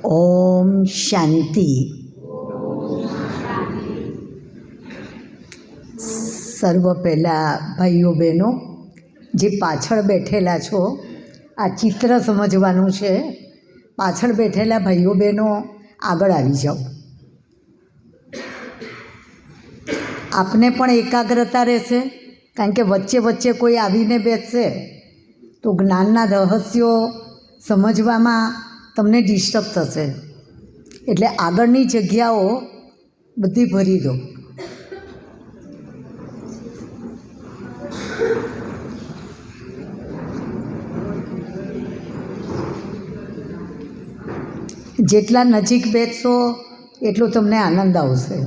ઓમ શાંતિ. સર્વ પહેલાં ભાઈઓ બહેનો જે પાછળ બેઠેલા છો, આ ચિત્ર સમજવાનું છે. પાછળ બેઠેલા ભાઈઓ બહેનો આગળ આવી જાઓ. આપને પણ એકાગ્રતા રહેશે, કારણ કે વચ્ચે વચ્ચે કોઈ આવીને બેસશે તો જ્ઞાનના રહસ્યો સમજવામાં તમને ડિસ્ટર્બ થશે. એટલે આગળની જગ્યાઓ બધી ભરી દો. જેટલા નજીક બેસશો એટલો તમને આનંદ આવશે.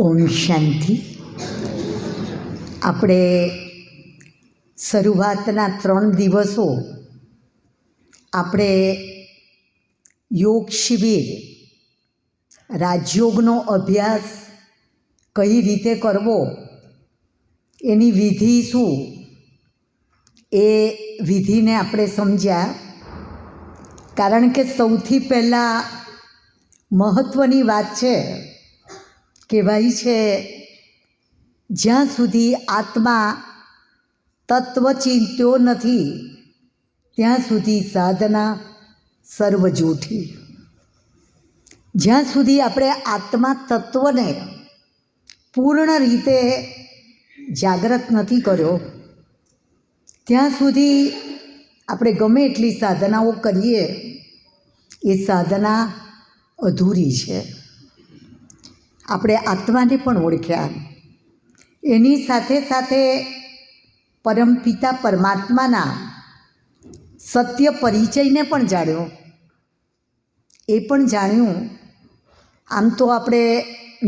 ઓમ શાંતિ. આપણે શરૂઆતના 3 દિવસો આપણે યોગ શિબિર, રાજયોગનો અભ્યાસ કઈ રીતે કરવો, એની વિધિ શું, એ વિધિને આપણે સમજ્યા. કારણ કે સૌથી પહેલાં મહત્ત્વની વાત છે, કહેવાય છે જ્યાં સુધી આત્મા તત્વ ચિંત્યો નથી ત્યાં સુધી સાધના સર્વ જૂઠી. જ્યાં સુધી આપણે આત્મા તત્વને પૂર્ણ રીતે જાગૃત નથી કર્યો ત્યાં સુધી આપણે ગમે એટલી સાધનાઓ કરીએ એ સાધના અધૂરી છે. આપણે આત્માને પણ ઓળખ્યા, એની સાથે સાથે પરમપિતા પરમાત્માના સત્ય પરિચયને પણ જાણ્યો. એ પણ જાણ્યું. આમ તો આપણે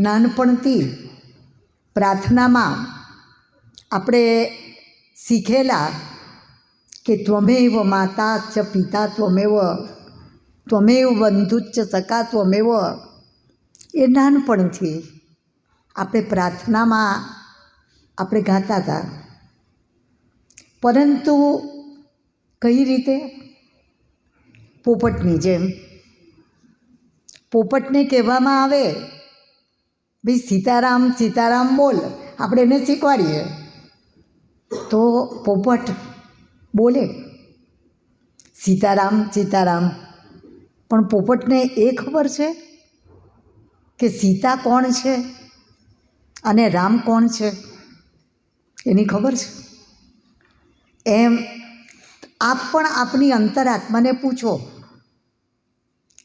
નાનપણથી પ્રાર્થનામાં આપણે શીખેલા કે ત્વમેવ માતા ચ પિતા ત્વમેવ ત્વમેવ બંધુચ્ચ સખા ત્વમેવ, એ નાનપણથી આપણે પ્રાર્થનામાં આપણે ગાતા હતા. પરંતુ કઈ રીતે? પોપટની જેમ. પોપટને કહેવામાં આવે ભાઈ સીતારામ સીતારામ બોલ, આપણે એને શીખવાડીએ તો પોપટ બોલે સીતારામ સીતારામ. પણ પોપટને એ ખબર છે કે સીતા કોણ છે અને રામ કોણ છે? એની ખબર છે? એમ આપ પણ આપની અંતરાત્માને પૂછો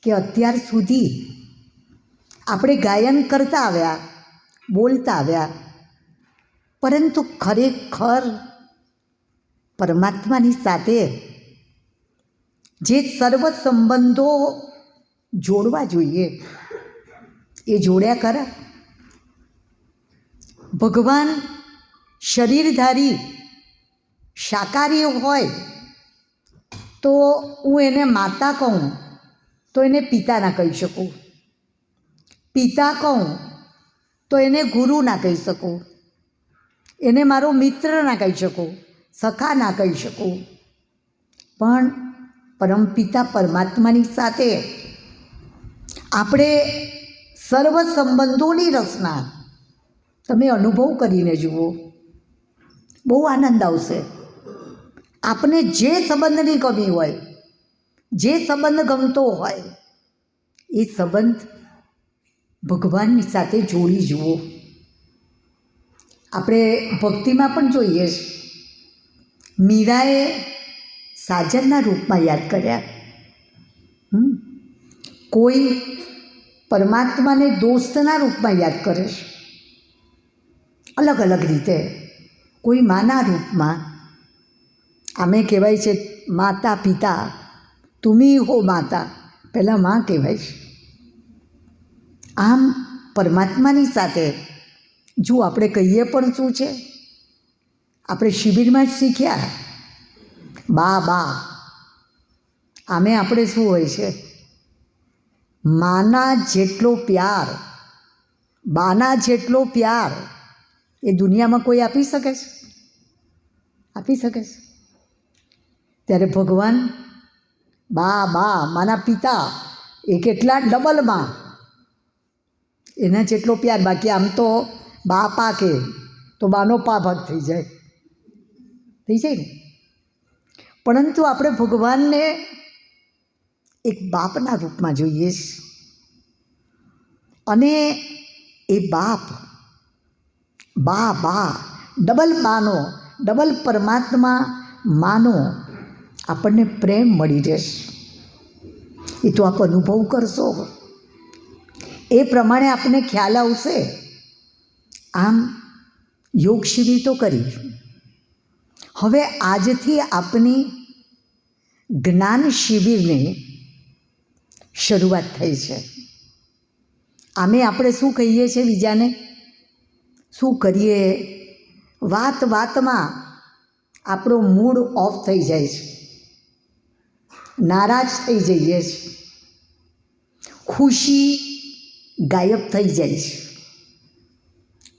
કે અત્યાર સુધી આપણે ગાયન કરતા આવ્યા, બોલતા આવ્યા, પરંતુ ખરેખર પરમાત્માની સાથે જે સર્વ સંબંધો જોડવા જોઈએ એ જોડ્યા ખરા? ભગવાન શરીરધારી શાકાહારી હોય તો હું એને માતા કહું તો એને પિતા ના કહી શકું, પિતા કહું તો એને ગુરુ ના કહી શકું, એને મારો મિત્ર ના કહી શકું, સખા ના કહી શકું. પણ પરમપિતા પરમાત્માની સાથે આપણે સર્વ સંબંધોની રચના તમે અનુભવ કરીને જુઓ, બહુ આનંદ આવશે. આપને જે સંબંધની કમી હોય, જે સંબંધ ગમતો હોય, એ સંબંધ ભગવાનની સાથે જોડી જુઓ. આપણે ભક્તિમાં પણ જોઈએ, મીરાએ સાજનના રૂપમાં યાદ કર્યા. કોઈ પરમાત્માને દોસ્તના રૂપમાં યાદ કરે છે, અલગ અલગ રીતે. કોઈ માના રૂપમાં. આમે કહેવાય છે માતા પિતા, તુમી હો માતા, પહેલાં માં કહેવાય છે. આમ પરમાત્માની સાથે જો આપણે કહીએ પણ શું છે, આપણે શિબિરમાં જ શીખ્યા બા બા. આમે આપણે શું હોય છે, માના જેટલો પ્યાર, બાના જેટલો પ્યાર એ દુનિયામાં કોઈ આપી શકે છે? આપી શકે છે? ત્યારે ભગવાન બા બા, માના પિતા, એ કેટલા ડબલમાં એના જેટલો પ્યાર. બાકી આમ તો બા પા કે તો બાનો પા ભાગ થઈ જાય ને. પરંતુ આપણે ભગવાનને એક બાપના રૂપમાં જોઈએ છે. અને એ બાપ, બા બા, ડબલ બાનો, ડબલ પરમાત્મા માનો આપણને પ્રેમ મળી રહેશે. એ તો આપ અનુભવ કરશો, એ પ્રમાણે આપણને ખ્યાલ આવશે. આમ યોગ શિબિર તો કરી, હવે આજથી આપની જ્ઞાન શિબિરની શરૂઆત થઈ છે. આમે આપણે શું કહીએ છીએ બીજાને, શું કરીએ, વાત વાતમાં આપણો મૂડ ઓફ થઈ જાય છે, નારાજ થઈ જઈએ છીએ, ખુશી ગાયબ થઈ જાય છે.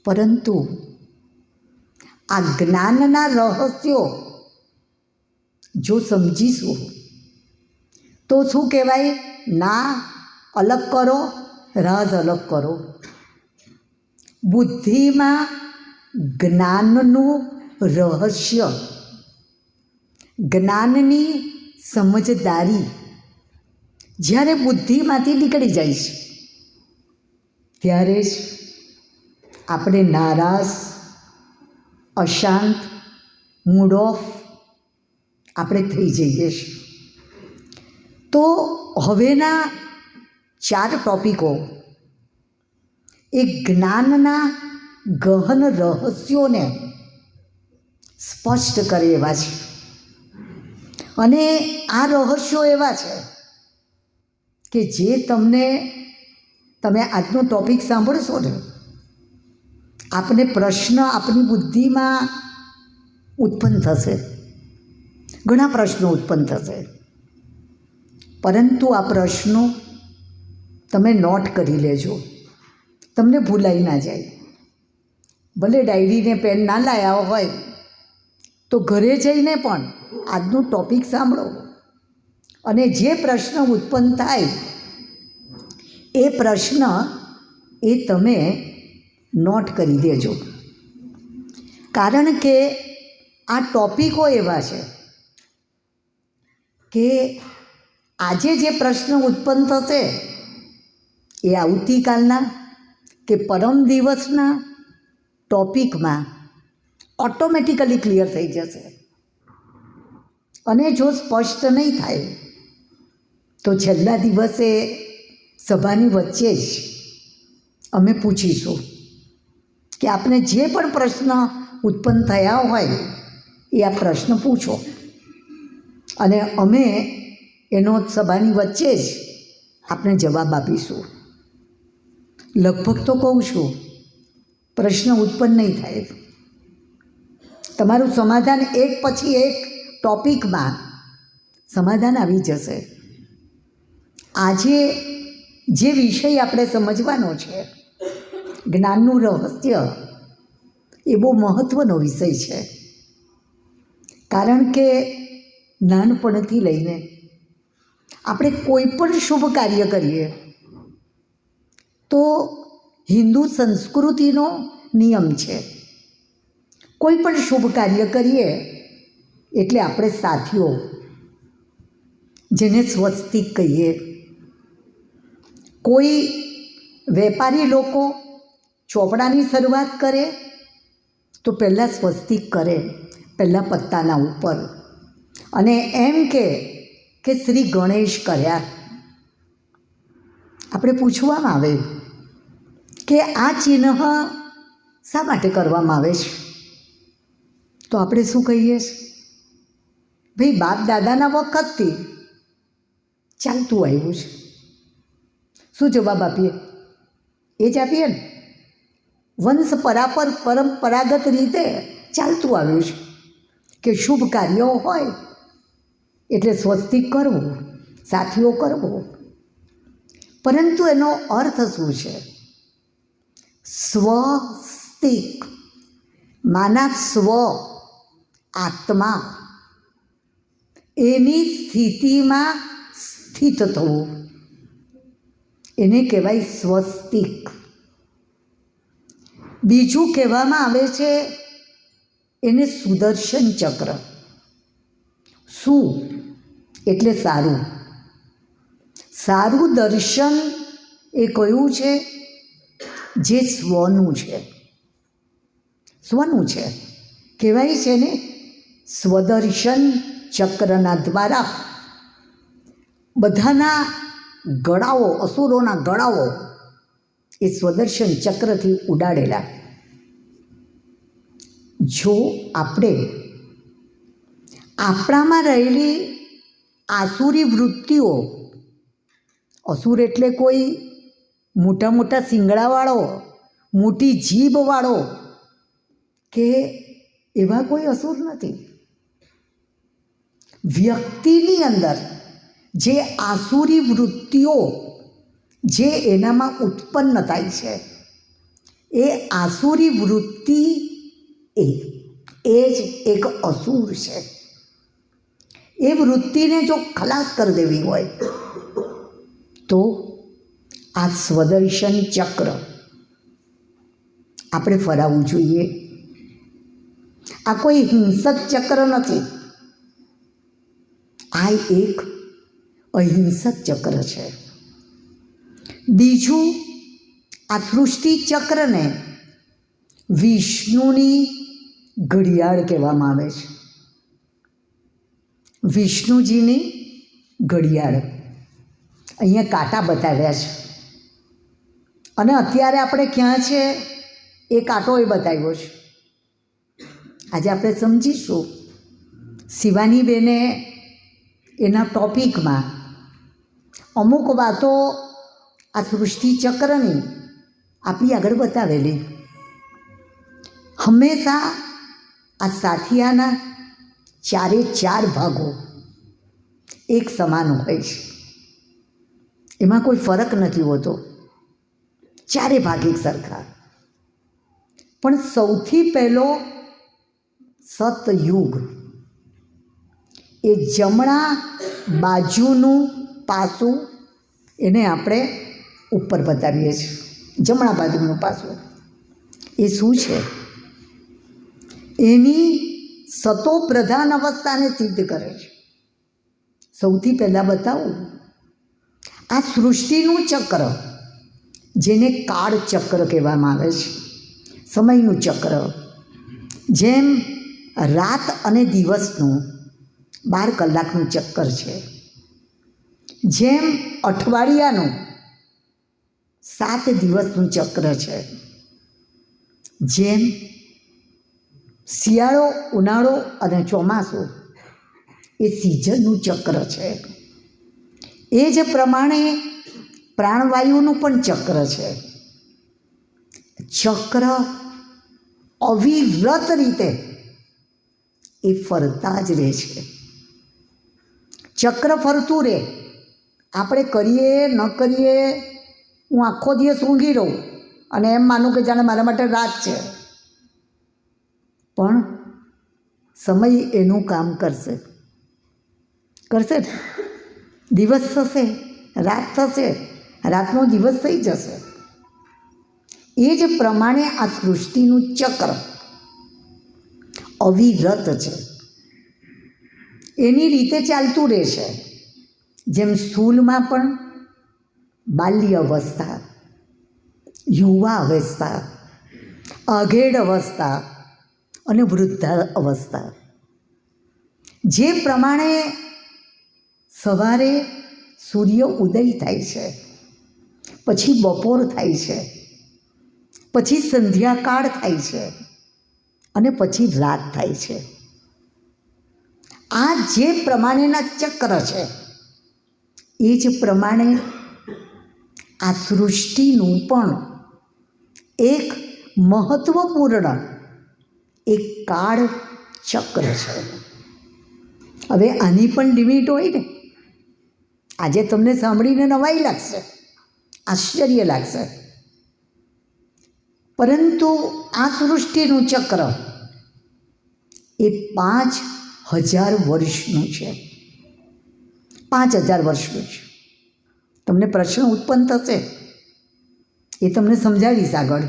પરંતુ આ જ્ઞાનના રહસ્યો જો સમજીશું તો શું કહેવાય, ના અલગ કરો, રાજ અલગ કરો. બુદ્ધિમાં જ્ઞાનનું રહસ્ય, જ્ઞાનની સમજદારી જ્યારે બુદ્ધિમાંથી નીકળી જાય છે ત્યારે જ આપણે નારાજ, અશાંત, મૂડ ઓફ આપણે થઈ જઈએ છીએ. તો હવેના 4 ટૉપિકો એ જ્ઞાનના ગહન રહસ્યોને સ્પષ્ટ કરે એવા છે. અને આ રહસ્યો એવા છે કે જે તમે આજનો ટૉપિક સાંભળશો ને, આપને પ્રશ્ન આપની બુદ્ધિમાં ઉત્પન્ન થશે, ઘણા પ્રશ્નો ઉત્પન્ન થશે. પરંતુ આ પ્રશ્નો તમે નોટ કરી લેજો, તમને ભૂલાઈ ના જાય. ભલે ડાયરીને પેન ના લાવ્યા હોય તો ઘરે જઈને પણ આજનું ટૉપિક સાંભળો અને જે પ્રશ્ન ઉત્પન્ન થાય એ પ્રશ્ન એ તમે નોટ કરી દેજો. કારણ કે આ ટૉપિકો એવા છે કે આજે જે પ્રશ્ન ઉત્પન્ન થશે એ આવતીકાલના કે પરમ દિવસના ટૉપિકમાં ઓટોમેટિકલી ક્લિયર થઈ જશે. અને જો સ્પષ્ટ નહીં થાય તો છેલ્લા દિવસે સભાની વચ્ચે જ અમે પૂછીશું કે આપને જે પણ પ્રશ્ન ઉત્પન્ન થયા હોય એ આ પ્રશ્ન પૂછો, અને અમે એનો સભાની વચ્ચે જ આપણે જવાબ આપીશું. લગભગ તો કહું છું પ્રશ્ન ઉત્પન્ન નહીં થાય, તમારું સમાધાન એક પછી એક ટૉપિકમાં સમાધાન આવી જશે. આજે જે વિષય આપણે સમજવાનો છે, જ્ઞાનનું રહસ્ય, એ બહુ મહત્ત્વનો વિષય છે. કારણ કે નાનપણથી લઈને આપણે કોઈ પણ શુભ કાર્ય કરીએ તો હિન્દુ સંસ્કૃતિનો નિયમ છે, કોઈ પણ શુભ કાર્ય કરીએ એટલે આપણે સાથીઓ, જેને સ્વસ્તિક કહીએ. કોઈ વેપારી લોકો ચોપડાની શરૂઆત કરે તો પહેલાં સ્વસ્તિક કરે, પહેલાં પત્તાના ઉપર, અને એમ કે શ્રી ગણેશ કર્યા. આપણે પૂછવામાં આવે કે આ ચિહ્ન શા માટે કરવામાં આવે છે, તો આપણે શું કહીએ? ભાઈ બાપ દાદાના વખતથી ચાલતું આવ્યું છે. શું જવાબ આપીએ? એ જ આપીએ ને, વંશ પરંપરાગત રીતે ચાલતું આવ્યું છે કે શુભ કાર્યો હોય એટલે સ્વસ્તિક કરવું, સાથીઓ કરવો. પરંતુ એનો અર્થ શું છે? સ્વસ્તિક માના સ્વ, આત્મા, એની સ્થિતિમાં સ્થિત થવું, એને કહેવાય સ્વસ્તિક. બીજું કહેવામાં આવે છે એને સુદર્શન ચક્ર. શું એટલે સારું. સારું દર્શન એ કયું છે? જે સ્વનું છે, સ્વનું છે. કહેવાય છે ને, સ્વદર્શન ચક્રના દ્વારા બધાના ગળાઓ, અસુરોના ગળાઓ એ સ્વદર્શન ચક્રથી ઉડાડેલા. જો આપણે આપણામાં રહેલી આસુરી વૃત્તિઓ, અસુર એટલે કોઈ મોટા મોટા શિંગડાવાળો, મોટી જીભવાળો કે એવા કોઈ અસુર નથી. વ્યક્તિની અંદર જે આસુરી વૃત્તિઓ જે એનામાં ઉત્પન્ન થાય છે, એ આસુરી વૃત્તિ એ જ એક અસુર છે. એ વૃત્તિને જો ખલાસ કરી દેવી હોય તો આ સ્વદર્શન ચક્ર આપણે ફરાવવું જોઈએ. આ કોઈ હિંસક ચક્ર નથી, આ એક અહિંસક ચક્ર છે. બીજું આ સૃષ્ટિ ચક્રને વિષ્ણુની ઘડિયાળ કહેવામાં આવે છે. વિષ્ણુજીની ઘડિયાળ. અહીંયા કાંટા બતાવ્યા છે અને અત્યારે આપણે ક્યાં છે એ કાંટો એ બતાવ્યો છે. આજે આપણે સમજીશું શિવાની બેને એના ટોપિકમાં અમુક વાતો આ સૃષ્ટિ ચક્રની આપણી આગળ બતાવેલી. હંમેશા આ સાથિયાના 4 ભાગો એક સમાન હોય છે, એમાં કોઈ ફરક નથી હોતો, 4 ભાગ એક સરખા. પણ સૌથી પહેલો સતયુગ, એ જમણા બાજુનું પાસું એને આપણે ઉપર બતાવીએ છીએ. જમણા બાજુનું પાસું એ શું છે? એની સતો પ્રધાન અવસ્થાને સિદ્ધ કરે છે. સૌથી પહેલાં બતાવું, આ સૃષ્ટિનું ચક્ર, જેને કાળ ચક્ર કહેવામાં આવે છે, સમયનું ચક્ર, જેમ રાત અને દિવસનું 12 કલાકનું ચક્કર છે, જેમ અઠવાડિયાનું 7 દિવસનું ચક્ર છે, જેમ શિયાળો, ઉનાળો અને ચોમાસું એ સિઝનનું ચક્ર છે, એ જ પ્રમાણે પ્રાણવાયુનું પણ ચક્ર છે. ચક્ર અવિરત રીતે એ ફરતા જ રહે છે. ચક્ર ફરતું રહે. આપણે કરીએ ન કરીએ, હું આખો દિવસ ઊંઘી રહું અને એમ માનું કે જાણે મારા માટે રાત છે, પણ સમય એનું કામ કરશે. દિવસ થશે, રાત થશે, રાતનો દિવસ થઈ જશે. એ જ પ્રમાણે આ સૃષ્ટિનું ચક્ર અવિરત છે, એની રીતે ચાલતું રહેશે. જેમ સ્થૂલમાં પણ બાલ્ય અવસ્થા, યુવા અવસ્થા, આઘેડ અવસ્થા અને વૃદ્ધા અવસ્થા. જે પ્રમાણે સવારે સૂર્ય ઉદય થાય છે, પછી બપોર થાય છે, પછી સંધ્યાકાળ થાય છે અને પછી રાત થાય છે. આ જે પ્રમાણેના ચક્ર છે, એ જ પ્રમાણે આ સૃષ્ટિનું પણ એક મહત્વપૂર્ણ એક કાળ ચક્ર છે. હવે આની પણ લિમિટ હોય ને. આજે તમને સાંભળીને નવાઈ લાગશે, આશ્ચર્ય લાગશે, પરંતુ આ સૃષ્ટિનું ચક્ર એ 5000 વર્ષનું છે. 5000 વર્ષનું છે. તમને પ્રશ્ન ઉત્પન્ન થશે, એ તમને સમજાવીશ આગળ.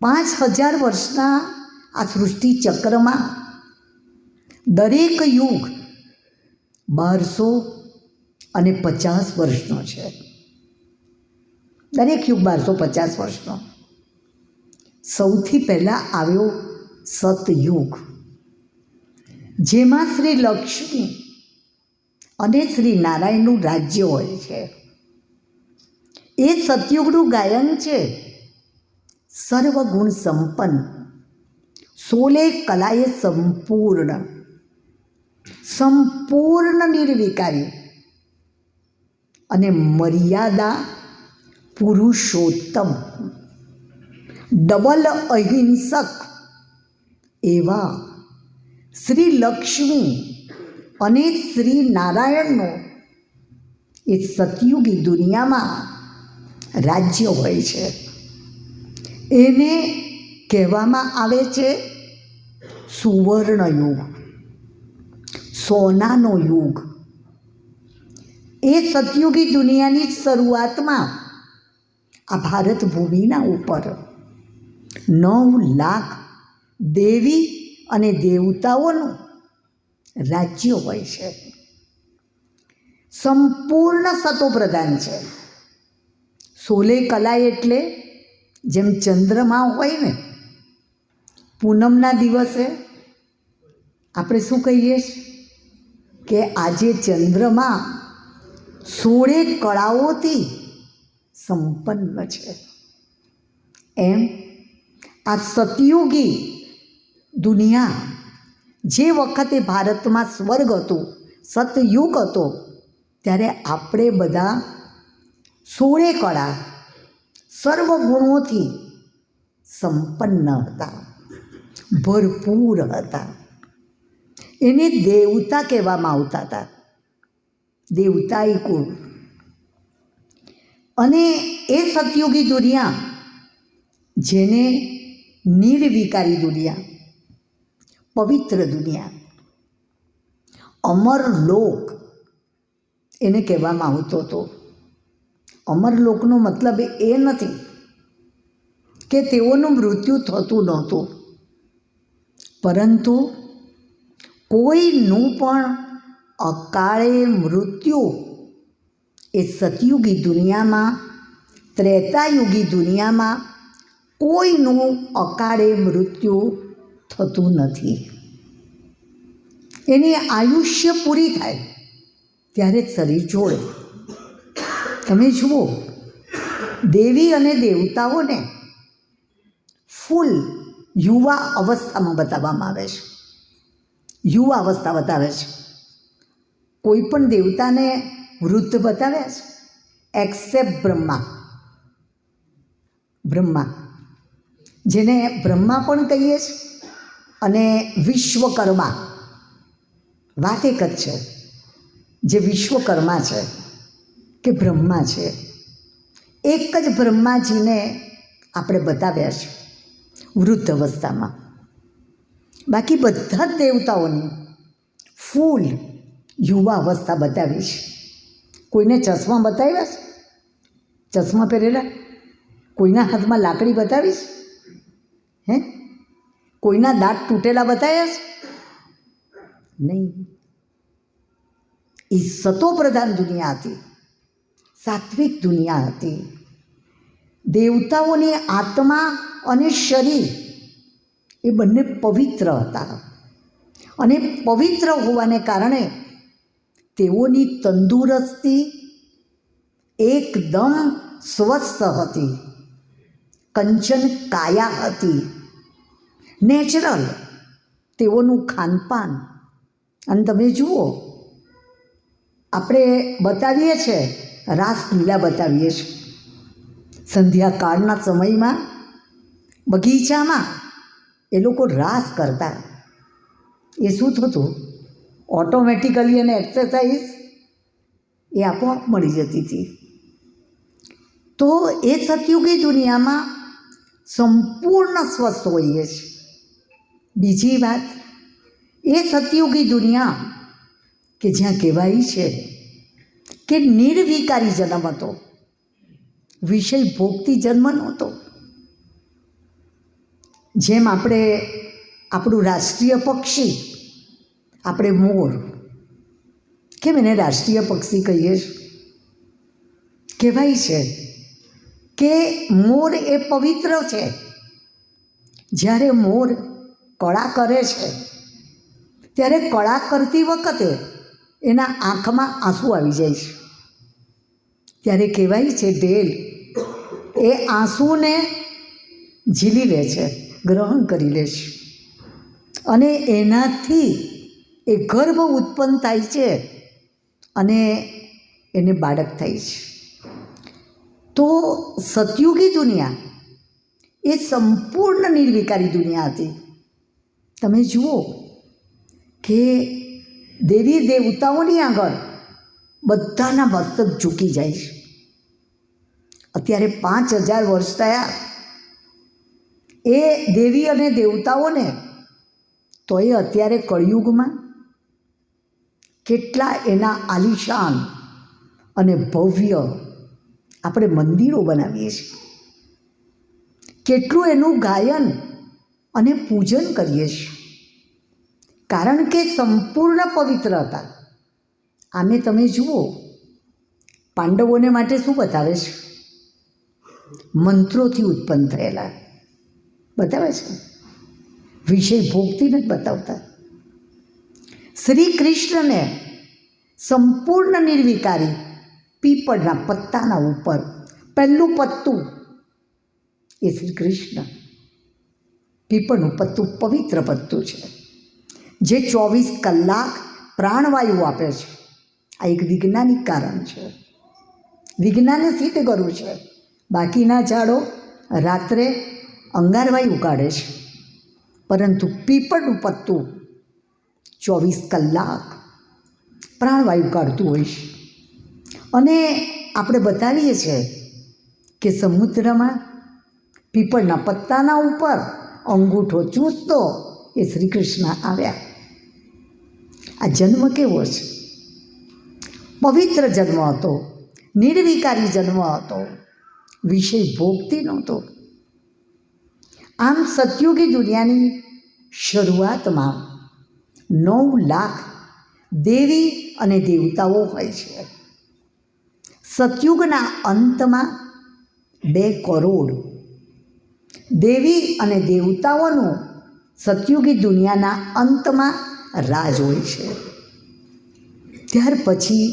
5000 વર્ષના આ સૃષ્ટિ ચક્રમાં દરેક યુગ 1250 વર્ષનો છે. દરેક યુગ 1250 વર્ષનો. સૌથી પહેલાં આવ્યો સતયુગ, જેમાં શ્રી લક્ષ્મી અને શ્રી નારાયણનું રાજ્ય હોય છે. એ સતયુગનું ગાયન છે, સર્વગુણ સંપન્ન, 16 કલાએ સંપૂર્ણ નિર્વિકારી અને મર્યાદા પુરુષોત્તમ, ડબલ અહિંસક એવા શ્રી લક્ષ્મી અને શ્રી નારાયણનો એ સતયુગી દુનિયામાં રાજ્ય હોય છે. એને કહેવામાં આવે છે સુવર્ણ યુગ, સોનાનો યુગ. એ સતયુગી દુનિયાની શરૂઆતમાં આ ભારત ભૂમિના ઉપર 9 લાખ દેવી અને દેવતાઓનું રાજ્ય હોય છે. સંપૂર્ણ સતોપ્રધાન છે, સોલે કલા એટલે જેમ ચંદ્રમા હોય ને, પૂનમના દિવસે આપણે શું કહીએ કે આજે ચંદ્રમા 16 કળાઓથી સંપન્ન છે. એમ આ સતયુગી દુનિયા, જે વખતે ભારતમાં સ્વર્ગ હતું, સતયુગ હતો, ત્યારે આપણે બધા 16 કળા સર્વ ગુણોથી સંપન્ન હતા, ભરપૂર હતા. એને દેવતા કહેવામાં આવતા હતા, દેવતાઈ કુળ. અને એ સતયુગી દુનિયા, જેને નિર્વિકારી દુનિયા, પવિત્ર દુનિયા, અમરલોક એને કહેવામાં આવતો હતો. અમરલોકનો મતલબ એ નથી કે તેઓનું મૃત્યુ થતું નહોતું, પરંતુ કોઈનું પણ અકાળે મૃત્યુ એ સતયુગી દુનિયામાં, ત્રેતાયુગી દુનિયામાં કોઈનું અકાળે મૃત્યુ થતું નથી. એની આયુષ્ય પૂરી થાય ત્યારે જ શરીર છોડે. તમે જુઓ, દેવી અને દેવતાઓને ફૂલ યુવા અવસ્થામાં બતાવવામાં આવે છે. યુવા અવસ્થા બતાવે છે. કોઈ પણ દેવતાને વૃદ્ધ બતાવ્યા છે એક્સેપ્ટ બ્રહ્મા, જેને બ્રહ્મા પણ કહીએ છીએ અને વિશ્વકર્મા. વાત એક જ છે, જે વિશ્વકર્મા છે કે બ્રહ્મા છે, એક જ બ્રહ્માજીને આપણે બતાવ્યા છે વૃદ્ધ અવસ્થામાં. બાકી બધા જ દેવતાઓની ફૂલ યુવા અવસ્થા બતાવી છે. કોઈને ચશ્મા બતાવ્યા છે, ચશ્મા પહેરેલા? કોઈના હાથમાં લાકડી બતાવીશ? હે? કોઈના દાંત તૂટેલા બતાવ્યા છે? નહીં. એ સતોપ્રધાન દુનિયા હતી, સાત્વિક દુનિયા હતી. દેવતાઓની આત્મા અને શરીર એ બંને પવિત્ર હતા, અને પવિત્ર હોવાને કારણે તેઓની તંદુરસ્તી એકદમ સ્વસ્થ હતી, કંચન કાયા હતી, નેચરલ તેઓનું ખાનપાન. અને તમે જુઓ, આપણે બતાવીએ છીએ, રાસલીલા બતાવીએ છીએ, સંધ્યાકાળના સમયમાં બગીચામાં એ લોકો રાસ કરતા. એ શું થતું? ઓટોમેટિકલી એને એક્સરસાઇઝ એ આપોઆપ મળી જતી હતી. તો એ સતયુગી દુનિયામાં સંપૂર્ણ સ્વસ્થ હોઈએ છીએ. બીજી વાત, એ સતયુગી દુનિયા કે જ્યાં કહેવાય છે કે નિર્વિકારી જન્મ હતો, વિષય ભોગથી જન્મ નહોતો. જેમ આપણે આપણું રાષ્ટ્રીય પક્ષી, આપણે મોર, કેમ એને રાષ્ટ્રીય પક્ષી કહીએ છીએ? કહેવાય છે કે મોર એ પવિત્ર છે. જ્યારે મોર કળા કરે છે, ત્યારે કળા કરતી વખતે એના આંખમાં આંસુ આવી જાય છે. ત્યારે કહેવાય છે ઢેલ એ આંસુને ઝીલી લે છે, ગ્રહણ કરી લે છે, અને એનાથી એ ગર્ભ ઉત્પન્ન થાય છે અને એને બાળક થાય છે. તો સતયુગી દુનિયા એ સંપૂર્ણ નિર્વિકારી દુનિયા હતી. તમે જુઓ કે દેવી દેવતાઓની આગળ બધાના મસ્તક ઝૂકી જાય છે. અત્યારે 5000 વર્ષ થયા એ દેવી અને દેવતાઓને, તો એ અત્યારે કળિયુગમાં કેટલા એના આલિશાન અને ભવ્ય આપણે મંદિરો બનાવીએ છીએ, કેટલું એનું ગાયન અને પૂજન કરીએ છીએ, કારણ કે સંપૂર્ણ પવિત્ર હતા. આમે તમે જુઓ, પાંડવોને માટે શું બતાવે છે? મંત્રોથી ઉત્પન્ન થયેલા બતાવે છે, વિષય ભોગથી નથી બતાવતા. શ્રી કૃષ્ણને સંપૂર્ણ નિર્વિકારી પીપળના પત્તાના ઉપર પહેલું પત્તું એ શ્રી કૃષ્ણ. પીપળનું પત્તું પવિત્ર પત્તું છે જે 24 કલાક પ્રાણવાયુ આપે છે. આ એક વૈજ્ઞાનિક કારણ છે, વિજ્ઞાને સિદ્ધ કર્યું છે. બાકીના ઝાડો રાત્રે અંગારવાયુ કાઢે છે, પરંતુ પીપળનું પત્તું 24 કલાક પ્રાણવાયુ કાઢતું હોય છે. અને આપણે બતાવીએ છીએ કે સમુદ્રમાં પીપળના પત્તાના ઉપર અંગૂઠો ચૂસતો એ શ્રી કૃષ્ણ આવ્યા. આ જન્મ કેવો છે? પવિત્ર જન્મ હતો, નિર્વિકારી જન્મ હતો, વિષય ભોગતી નહોતો. આમ સતયુગી દુનિયાની શરૂઆતમાં 9 લાખ દેવી અને દેવતાઓ હોય છે. સતયુગના અંતમાં 2 કરોડ દેવી અને દેવતાઓનું સતયુગી દુનિયાના અંતમાં રાજ હોય છે. ત્યાર પછી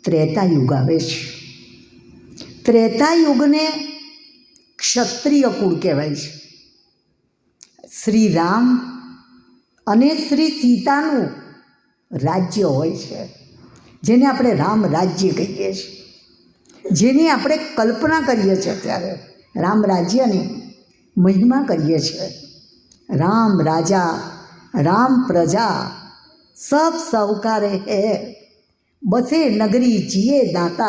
ત્રેતાયુગ આવે છે. ત્રેતાયુગને ક્ષત્રિય કુળ કહેવાય છે. શ્રી રામ અને શ્રી સીતાનું રાજ્ય હોય છે, જેને આપણે રામ રાજ્ય કહીએ છીએ, જેની આપણે કલ્પના કરીએ છીએ. ત્યારે રામ રાજ્યની મહિમા કરીએ છીએ. રામ રાજા राम प्रजा सब साहूकार है, बसे नगरी जिए दाता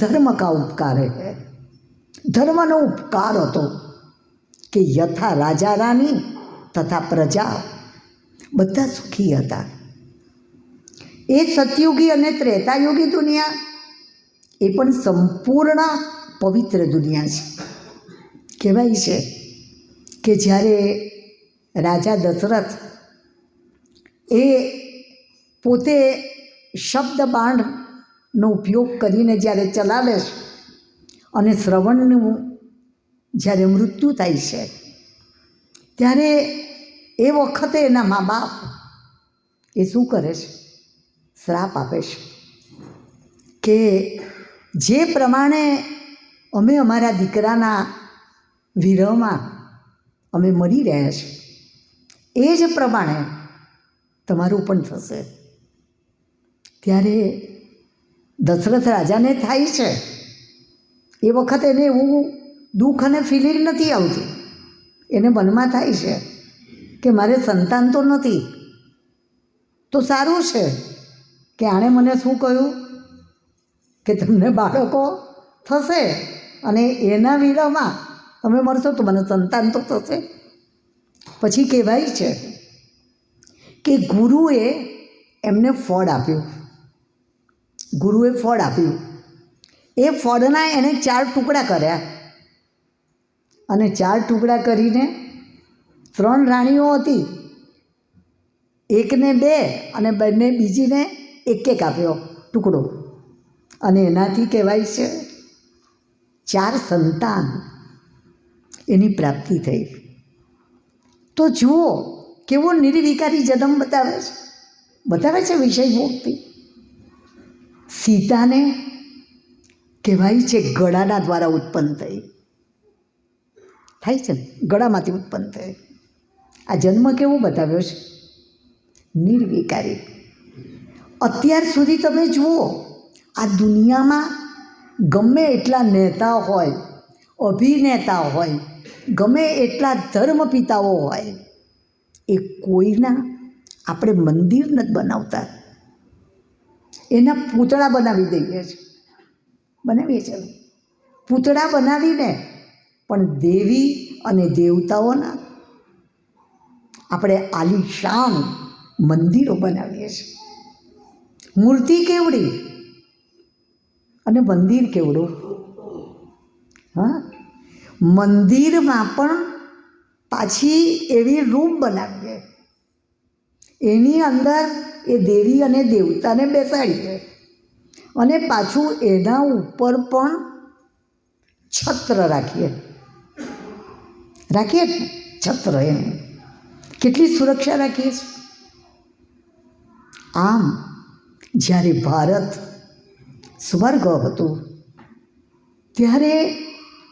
धर्म का उपकार है. धर्मનો ઉપકાર હતો કે યથા રાજા રાની તથા પ્રજા બધા સુખી હતા. એ સતયુગી અને ત્રેતાયુગી દુનિયા એ પણ સંપૂર્ણ પવિત્ર દુનિયા છે. કહેવાય છે કે જ્યારે રાજા દશરથ એ પોતે શબ્દ બાણનો ઉપયોગ કરીને જ્યારે ચલાવે છે અને શ્રવણનું જ્યારે મૃત્યુ થાય છે, ત્યારે એ વખતે એના મા બાપ એ શું કરે છે? શ્રાપ આપે છે કે જે પ્રમાણે અમે અમારા દીકરાના વિરહમાં અમે મરી રહ્યા છીએ, એ જ પ્રમાણે તમારું પણ થશે. ત્યારે દશરથ રાજાને થાય છે, એ વખતે એને એવું દુઃખ અને ફિલિંગ નથી આવતી. એને મનમાં થાય છે કે મારે સંતાન તો નથી, તો સારું છે કે આણે મને શું કહ્યું કે તમને બાળકો થશે અને એના વિરહમાં તમે મરશો તો મને સંતાન તો થશે. પછી કહેવાય છે કે ગુરુએ એમને ફળ આપ્યું. ગુરુએ ફળ આપ્યું. એ ફળના એણે 4 ટુકડા કર્યા અને 4 ટુકડા કરીને 3 રાણીઓ હતી, એકને 2 અને બંને બીજીને 1 આપ્યો ટુકડો. અને એનાથી કહેવાય છે 4 સંતાન એની પ્રાપ્તિ થઈ. તો જુઓ કેવો નિર્વિકારી જન્મ બતાવે છે વિષય ભોગથી. સીતાને કહેવાય છે ગળાના દ્વારા ઉત્પન્ન થઈ. થાય છે ને, ગળામાંથી ઉત્પન્ન થઈ. આ જન્મ કેવો બતાવ્યો છે? નિર્વિકારી. અત્યાર સુધી તમે જુઓ, આ દુનિયામાં ગમે એટલા નેતા હોય, અભિનેતા હોય, ગમે એટલા ધર્મપિતાઓ હોય, એ કોઈના આપણે મંદિર નથી બનાવતા, એના પૂતળા બનાવી દઈએ છીએ. બનાવીએ છીએ પૂતળા બનાવીને, પણ દેવી અને દેવતાઓના આપણે આલીશાન મંદિરો બનાવીએ છીએ. મૂર્તિ કેવડી અને મંદિર કેવડું. હા, મંદિરમાં પણ પાછી એવી રૂમ બનાવીએ, એની અંદર એ દેવી અને દેવતાને બેસાડીએ અને પાછું એના ઉપર પણ છત્ર રાખીએ ને છત્ર, એમ કેટલી સુરક્ષા રાખીએ છીએ. આમ જ્યારે ભારત સ્વર્ગ હતું ત્યારે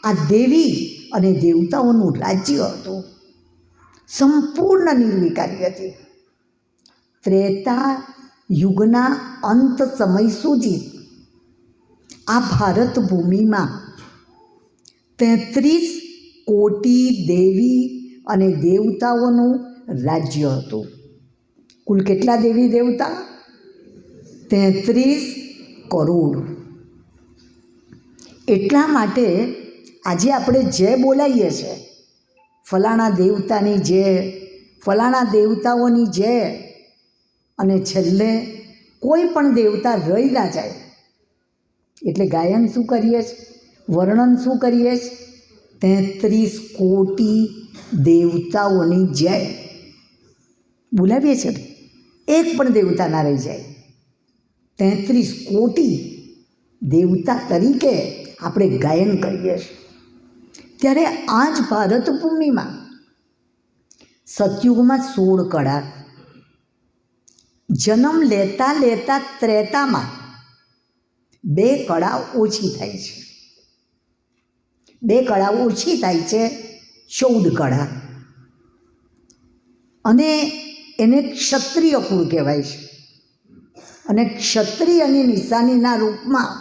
આ દેવી અને દેવતાઓનું રાજ્ય હતું, સંપૂર્ણ નિર્વિકારી હતી. ત્રેતા યુગના અંત સમય સુધી આ ભારત ભૂમિમાં 33 કોટી દેવી અને દેવતાઓનું રાજ્ય હતું. કુલ કેટલા દેવી દેવતા? 33 કરોડ. એટલા માટે આજે આપણે જય બોલાવીએ છીએ, ફલાણા દેવતાની જય, ફલાણા દેવતાઓની જય, અને છેલ્લે કોઈ પણ દેવતા રહી ના જાય એટલે ગાયન શું કરીએ છીએ, વર્ણન શું કરીએ છીએ? 33 કોટી દેવતાઓની જય બોલાવીએ છીએ. એક પણ દેવતા ના રહી જાય. 33 કોટી દેવતા તરીકે આપણે ગાયન કરીએ છીએ. ત્યારે આ જ ભારત ભૂમિમાં સતયુગમાં 16 કળા, જન્મ લેતા લેતા ત્રેતામાં 2 કળા ઓછી થાય છે. 2 કળા ઓછી થાય છે, 14 કળા, અને એને ક્ષત્રિય કુળ કહેવાય છે. અને ક્ષત્રિયની નિશાનીના રૂપમાં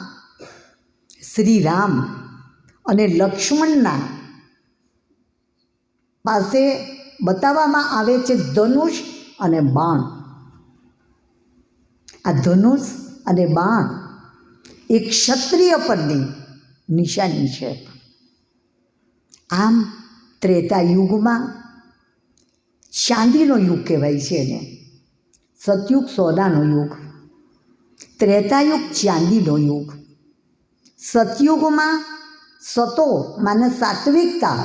શ્રી રામ અને લક્ષ્મણના પાસે બતાવવામાં આવે છે ધનુષ અને બાણ. આ ધનુષ અને બાણ એ ક્ષત્રિય પરની નિશાની છે. આમ ત્રેતા યુગમાં ચાંદીનો યુગ કહેવાય છે એને. સતયુગ સોનાનો યુગ, ત્રેતાયુગ ચાંદીનો યુગ. સતયુગમાં સતો માને સાત્વિકતા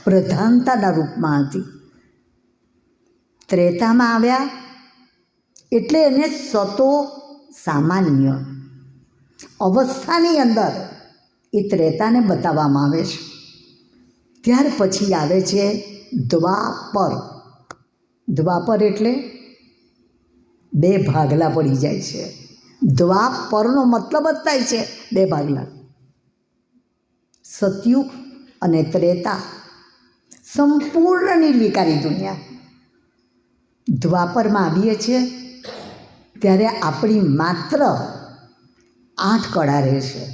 પ્રધાનતાના રૂપમાં હતી. ત્રેતામાં આવ્યા એટલે એને સતો સામાન્ય અવસ્થાની અંદર એ ત્રેતાને બતાવવામાં આવે છે. ત્યાર પછી આવે છે દ્વાપર. દ્વાપર એટલે 2 ભાગલા પડી જાય છે. દ્વાપરનો મતલબ જ થાય છે 2 ભાગલા. સતયુગ અને ત્રેતા સંપૂર્ણ નિર્વિકારી દુનિયા. દ્વાપરમાં આવીએ છીએ ત્યારે આપણી માત્ર 8 કળા રહેશે.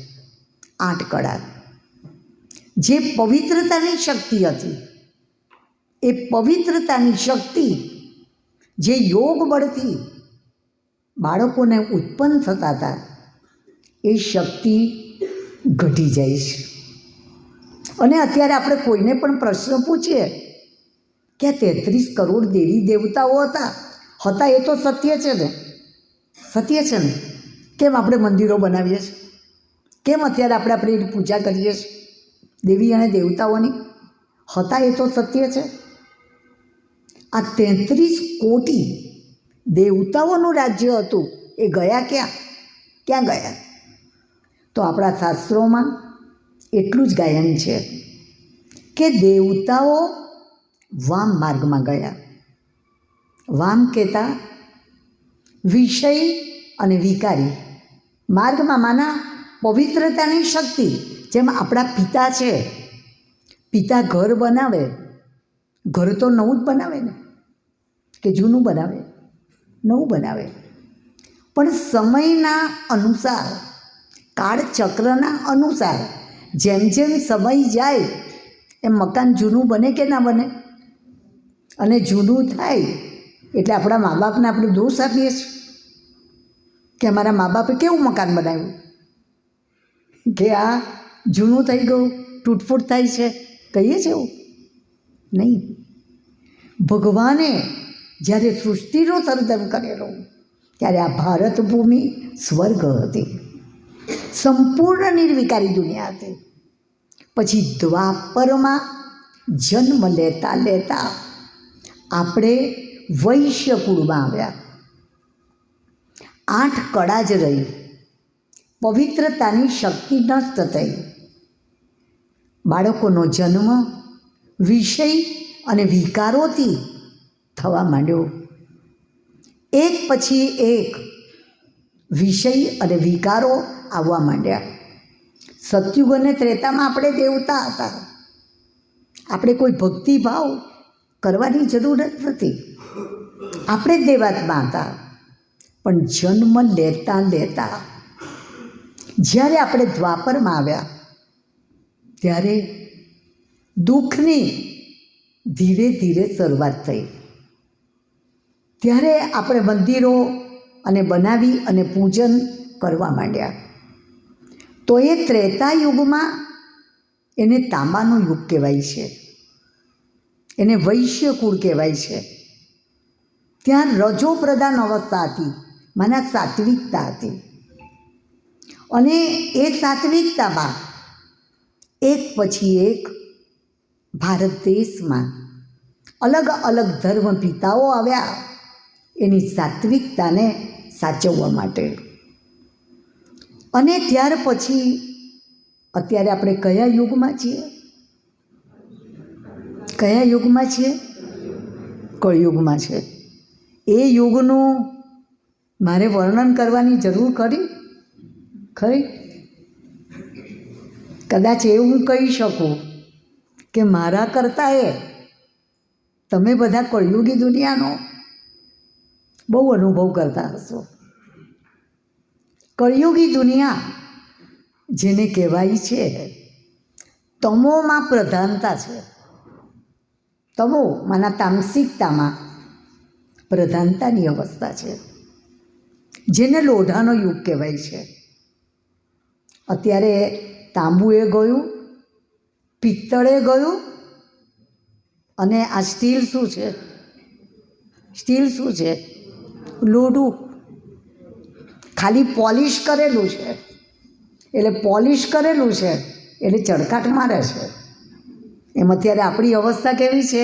8 કળા જે પવિત્રતાની શક્તિ હતી, એ પવિત્રતાની શક્તિ જે યોગ બળથી બાળકોને ઉત્પન્ન થતા હતા, એ શક્તિ ઘટી જાય છે. અને અત્યારે આપણે કોઈને પણ પ્રશ્ન પૂછીએ કે 33 કરોડ દેવી દેવતાઓ હતા એ તો સત્ય છે ને? સત્ય છે ને? કેમ આપણે મંદિરો બનાવીએ છીએ? કેમ અત્યારે આપણે એની પૂજા કરીએ છીએ દેવી અને દેવતાઓની? હતા એ તો સત્ય છે. આ 33 કોટી દેવતાઓનું રાજ્ય હતું, એ ગયા ક્યાં? ક્યાં ગયા? તો આપણા શાસ્ત્રોમાં એટલું જ ગાયન છે કે દેવતાઓ વામ માર્ગમાં ગયા. વામ કહેતા વિષય અને વિકારી માર્ગમાં, માના પવિત્રતાની શક્તિ. જેમ આપણા પિતા છે, પિતા ઘર બનાવે, ઘર તો નવું જ બનાવે ને, કે જૂનું બનાવે? નવું બનાવે. પણ સમયના અનુસાર, કાળચક્રના અનુસાર જેમ જેમ સમય જાય એમ મકાન જૂનું બને કે ના બને? અને જૂનું થાય એટલે આપણા મા બાપને આપણે દોષ આપીએ છીએ કે અમારા મા બાપે કેવું મકાન બનાવ્યું, કે આ જૂનું થઈ ગયું, તૂટફૂટ થાય છે, કહીએ છીએ એવું? નહીં. ભગવાને જ્યારે સૃષ્ટિનો સર્જન કરેલો ત્યારે આ ભારત ભૂમિ સ્વર્ગ હતી, સંપૂર્ણ નિર્વિકારી દુનિયા હતી. પછી દ્વાપરમાં જન્મ લેતા લેતા આપણે વૈશ્ય કુળમાં આવ્યા. 8 કળા જ રહી, પવિત્રતાની શક્તિ નષ્ટ થઈ. બાળકોનો જન્મ વિષય અને વિકારોથી થવા માંડ્યો. એક પછી એક વિષય અને વિકારો આવવા માંડ્યા. સતયુગ અને ત્રેતામાં આપણે દેવતા હતા. આપણે કોઈ ભક્તિભાવ કરવાની જરૂર નથી. આપણે જ દેવાત્મા હતા. પણ જન્મ લેતા લેતા જ્યારે આપણે દ્વાપરમાં આવ્યા ત્યારે દુઃખની ધીરે ધીરે શરૂઆત થઈ. ત્યારે આપણે મંદિરો અને બનાવી અને પૂજન કરવા માંડ્યા. તો એ ત્રેતા યુગમાં એને તાંબાનો યુગ કહેવાય છે, એને વૈશ્ય કુળ કહેવાય છે. ત્યાં રજો પ્રધાન અવસ્થા હતી, માના સાત્વિકતા હતી. અને એ સાત્વિકતામાં એક પછી એક ભારત દેશમાં અલગ અલગ ધર્મ પિતાઓ આવ્યા એની સાત્વિકતાને સાચવવા માટે. અને ત્યાર પછી અત્યારે આપણે કયા યુગમાં છીએ? કયા યુગમાં છીએ? કળયુગમાં છે. એ યુગનું મારે વર્ણન કરવાની જરૂર ખરી? કદાચ એવું હું કહી શકું કે મારા કરતાં એ તમે બધા કળયુગી દુનિયાનો બહુ અનુભવ કરતા હશો. કળયુગી દુનિયા જેને કહેવાય છે તમોમાં પ્રધાનતા છે. તમો માના તામસિકતામાં પ્રધાનતાની અવસ્થા છે, જેને લોઢાનો યુગ કહેવાય છે. અત્યારે તાંબુએ ગયું, પિત્તળે ગયું, અને આ સ્ટીલ શું છે? સ્ટીલ શું છે? લોઢું. ખાલી પોલિશ કરેલું છે. એટલે પોલિશ કરેલું છે એટલે ચળકાટ મારે છે. એમ અત્યારે આપણી અવસ્થા કેવી છે?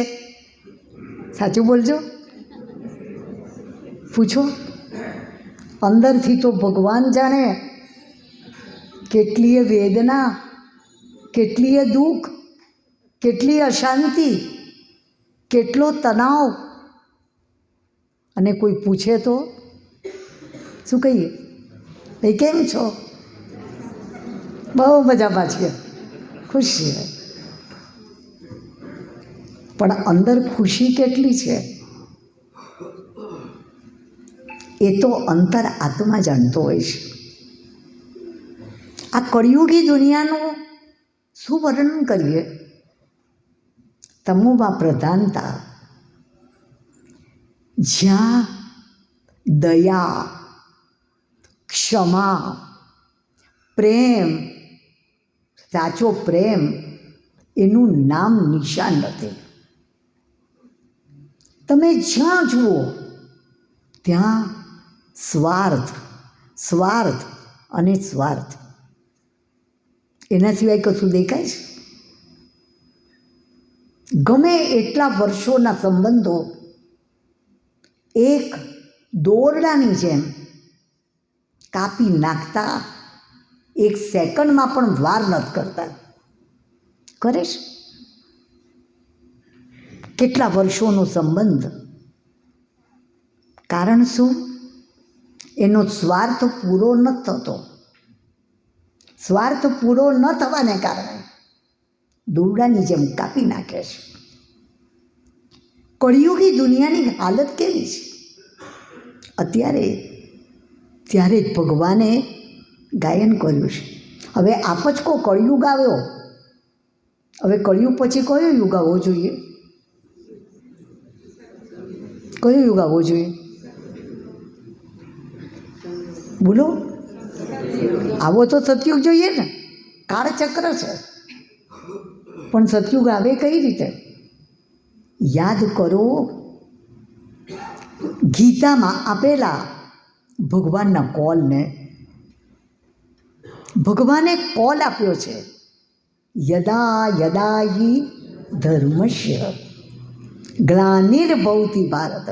સાચું બોલજો, પૂછો. અંદરથી તો ભગવાન જાણે કેટલીય વેદના, કેટલીય દુઃખ, કેટલી અશાંતિ, કેટલો તણાવ. અને કોઈ પૂછે તો શું કહીએ? ભાઈ કેમ છો? બહુ મજામાં છીએ, ખુશ છીએ. પણ અંદર ખુશી કેટલી છે એ તો અંતર આત્મા જાણતો હોય છે. આ કળિયુગી દુનિયાનું શું વર્ણન કરીએ? તમોમાં પ્રધાનતા, જ્યાં દયા, ક્ષમા, પ્રેમ, સાચો પ્રેમ એનું નામ નિશાન નથી. તમે જ્યાં જુઓ ત્યાં સ્વાર્થ, સ્વાર્થ અને સ્વાર્થ. એના સિવાય કશું દેખાય છે? ગમે એટલા વર્ષોના સંબંધો એક દોરડાની જેમ કાપી નાખતા એક સેકન્ડમાં પણ વાર નથી કરતા. કરે છે? કેટલા વર્ષોનો સંબંધ. કારણ શું? એનો સ્વાર્થ પૂરો ન થતો. સ્વાર્થ પૂરો ન થવાને કારણે દોરડાની જેમ કાપી નાખે છે. કળિયુગી દુનિયાની હાલત કેવી છે અત્યારે? ત્યારે જ ભગવાને ગાયન કર્યું છે. હવે આપ જ કહો, કળિયુગ આવ્યો, હવે કળિયુગ પછી કયો યુગ આવવો જોઈએ? કયો યુગ આવવો જોઈએ? બોલો. આવો તો સતયુગ જોઈએ ને. કાળચક્ર છે, પણ સતયુગ આવે કઈ રીતે? યાદ કરો, ગીતામાં આપેલા ભગવાનના કોલને. ભગવાને કોલ આપ્યો છે, યદા યદા હિ ધર્મસ્ય ગ્લાનિર્ભવતિ ભારત.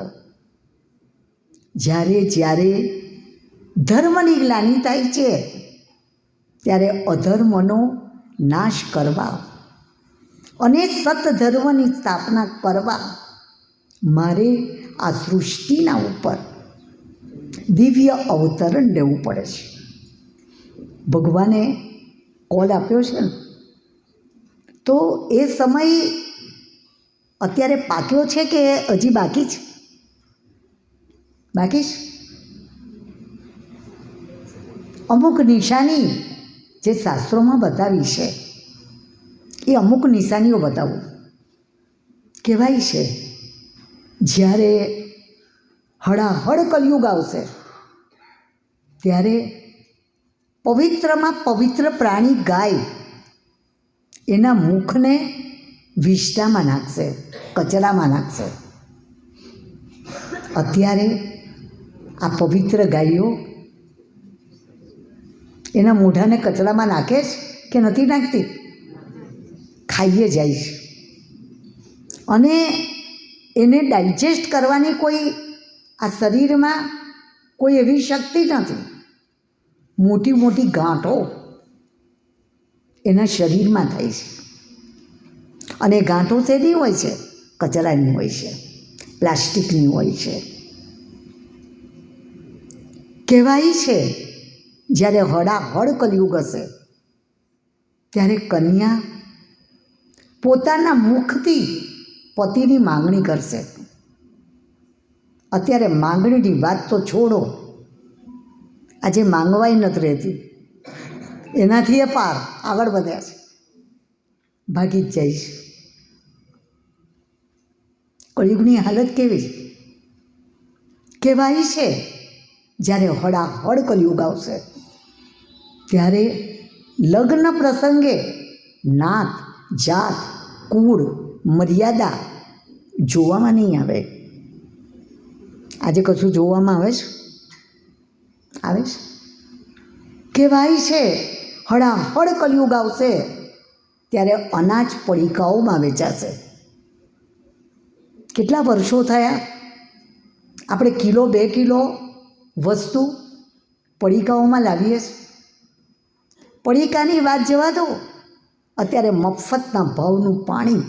જ્યારે જ્યારે ધર્મની ગ્લાનિ થાય છે ત્યારે અધર્મનો નાશ કરવા અને સતધર્મની સ્થાપના કરવા મારે આ સૃષ્ટિના ઉપર દિવ્ય અવતરણ લેવું પડે છે. ભગવાને કોલ આપ્યો છે ને, તો એ સમય અત્યારે પાક્યો છે કે હજી બાકી છે? બાકી છે. અમુક નિશાની જે શાસ્ત્રોમાં બતાવી છે, એ અમુક નિશાનીઓ બતાવું. કહેવાય છે જ્યારે હળાહળ કલયુગ આવશે ત્યારે પવિત્રમાં પવિત્ર પ્રાણી ગાય એના મુખને વિષ્ટામાં નાખશે, કચરામાં નાખશે. અત્યારે આ પવિત્ર ગાયો એના મોઢાને કચરામાં નાખે છે કે નથી નાખતી? ખાઈએ જાય છે. અને એને ડાયજેસ્ટ કરવાની કોઈ આ શરીરમાં કોઈ એવી શક્તિ નથી. મોટી મોટી ગાંઠો એના શરીરમાં થાય છે. અને ગાંઠો શેની હોય છે? કચરાની હોય છે, પ્લાસ્ટિકની હોય છે. કહેવાય છે જ્યારે હળાહળ કલયુગ હશે ત્યારે કન્યા પોતાના મુખથી પતિની માંગણી કરશે. અત્યારે માંગણીની વાત તો છોડો, આજે માંગવાય નથી રહેતી. એનાથી એ પાર આગળ વધ્યા છે, ભાગી જ જાય છે. કળિયુગની હાલત કેવી છે? કહેવાય છે જ્યારે હળાહળ કલયુગ આવશે ત્યારે લગ્ન પ્રસંગે નાત, જાત, કુળ, મર્યાદા જોવામાં નહીં આવે. આજે કશું જોવામાં આવે છે? આવે છે. કહેવાય છે હળાહળ કલયુગ આવશે ત્યારે અનાજ પડીકાઓમાં વેચાશે. કેટલા વર્ષો થયા આપણે કિલો 2 કિલો વસ્તુ પડીકાઓમાં લાવીએ છીએ. પડીકાની વાત જવા દો, અત્યારે મફતના ભાવનું પાણી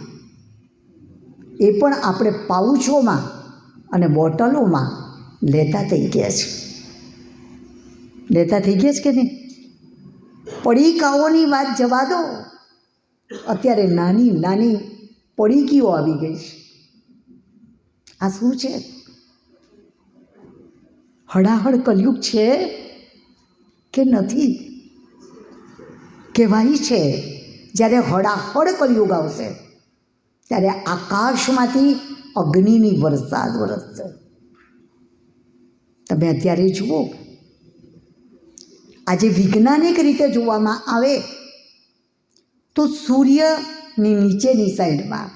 એ પણ આપણે પાઉચોમાં અને બોટલોમાં લેતા થઈ ગયા છે. લેતા થઈ ગયા છે કે નહીં? પડીકાઓની વાત જવા દો, અત્યારે નાની નાની પડીકીઓ આવી ગઈ છે. આ શું છે? હળાહળ કલયુગ છે કે નથી? કહેવાય છે જ્યારે હળાહળ કલયુગ આવશે ત્યારે આકાશમાંથી અગ્નિની વરસાદ વરસશે. તમે અત્યારે જુઓ, આજે વૈજ્ઞાનિક રીતે જોવામાં આવે તો સૂર્યની નીચેની સાઈડમાં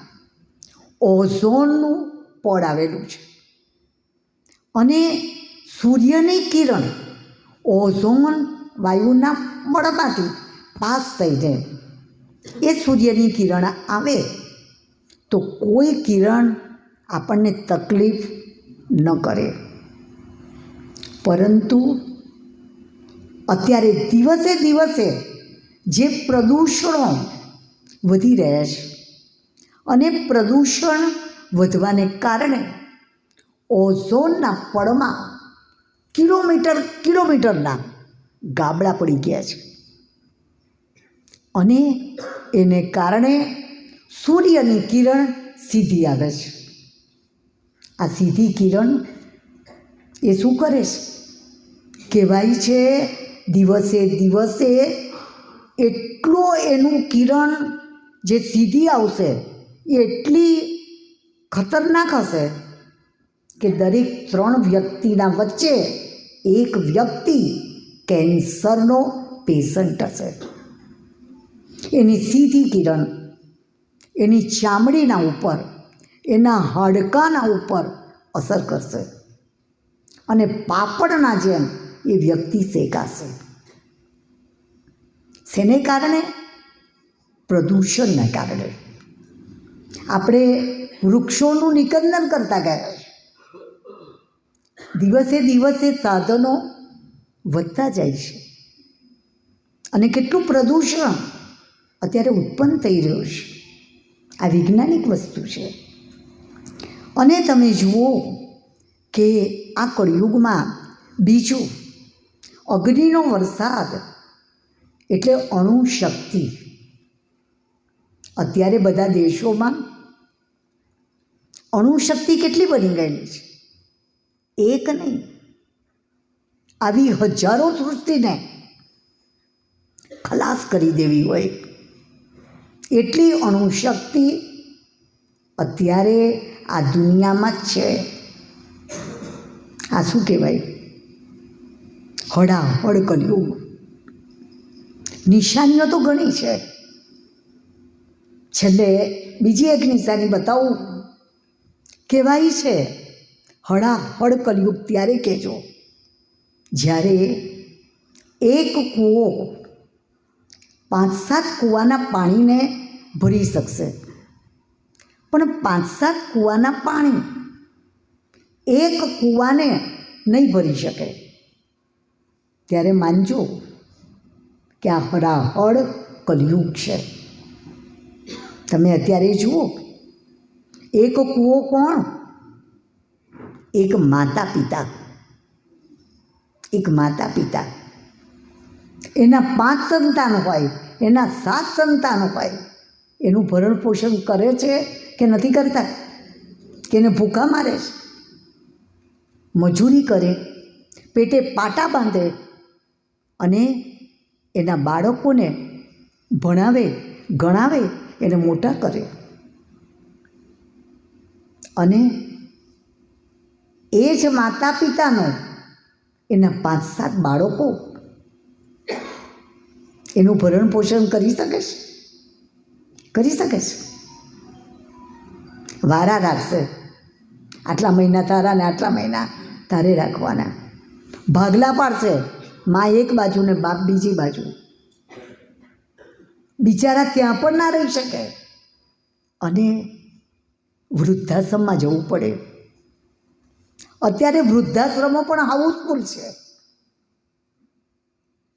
ઓઝોનનું પડ આવેલું છે. અને સૂર્યની કિરણ ઓઝોન વાયુના મળમાંથી પાસ થઈને એ સૂર્યની કિરણ આવે તો કોઈ કિરણ આપણને તકલીફ ન કરે. પરંતુ અત્યારે દિવસે દિવસે જે પ્રદૂષણો વધી રહ્યા છે અને પ્રદૂષણ વધવાને કારણે ઓઝોનના પડમાં કિલોમીટરના ગાબડા પડી ગયા છે. અને એને કારણે સૂર્યની કિરણ સીધી આવે છે. આ સીધી કિરણ એ શું કરે છે? કહેવાય છે દિવસે દિવસે એટલો એનું કિરણ જે સીધી આવશે એટલી ખતરનાક હશે કે દરેક 3 વ્યક્તિના વચ્ચે એક વ્યક્તિ કેન્સરનો પેશન્ટ હશે. એની સીધી કિરણ એની ચામડીના ઉપર, એના હાડકાના ઉપર અસર કરશે અને પાપડના જેમ એ વ્યક્તિ શેકાશે. શેને કારણે? પ્રદૂષણના કારણે. આપણે વૃક્ષોનું નિકંદન કરતા ગયા. દિવસે દિવસે સાધનો વધતા જાય છે અને કેટલું પ્રદૂષણ અત્યારે ઉત્પન્ન થઈ રહ્યું છે. આ વૈજ્ઞાનિક વસ્તુ છે. અને તમે જુઓ કે આ કળિયુગમાં બીજું અગ્નિનો વરસાદ એટલે અણુશક્તિ. અત્યારે બધા દેશોમાં અણુશક્તિ કેટલી બની ગયેલી છે, એક નહીં, આવી હજારો સૃષ્ટિને ખલાસ કરી દેવી હોય એટલી અણુશક્તિ અત્યારે આ દુનિયામાં જ છે. આ શું કહેવાય? હડાહડ કળિયુગ. નિશાનીઓ તો ઘણી છે. છેલ્લે બીજી એક નિશાની બતાવું. કહેવાય છે હડાહડ કળિયુગ ત્યારે કહેજો જ્યારે એક કૂવો 5-7 કૂવાના પાણીને ભરી શકશે, પણ 5-7 કૂવાના પાણી એક કૂવાને નહીં ભરી શકે. ત્યારે માનજો કે આ હડાહડ કળિયુગ છે. તમે અત્યારે જુઓ, એક કૂવો કોણ? એક માતા પિતા. એક માતા પિતા, એના 5 સંતાન હોય, એના 7 સંતાન હોય, એનું ભરણ પોષણ કરે છે કે નથી કરતા? કે એને ભૂખા મારે છે? મજૂરી કરે, પેટે પાટા બાંધે અને એના બાળકોને ભણાવે, ગણાવે, એને મોટા કરે. અને એ જ માતા પિતાનો એના 5-7 બાળકો એનું ભરણ પોષણ કરી શકે છે? કરી શકે છે? વારા રાખશે. આટલા મહિના તારા ને આટલા મહિના તારે રાખવાના. ભાગલા પાડશે, મા એક બાજુ ને બાપ બીજી બાજુ. બિચારા ત્યાં પણ ના રહી શકે અને વૃદ્ધાશ્રમમાં જવું પડે. અત્યારે વૃદ્ધાશ્રમો પણ હાઉસફુલ છે,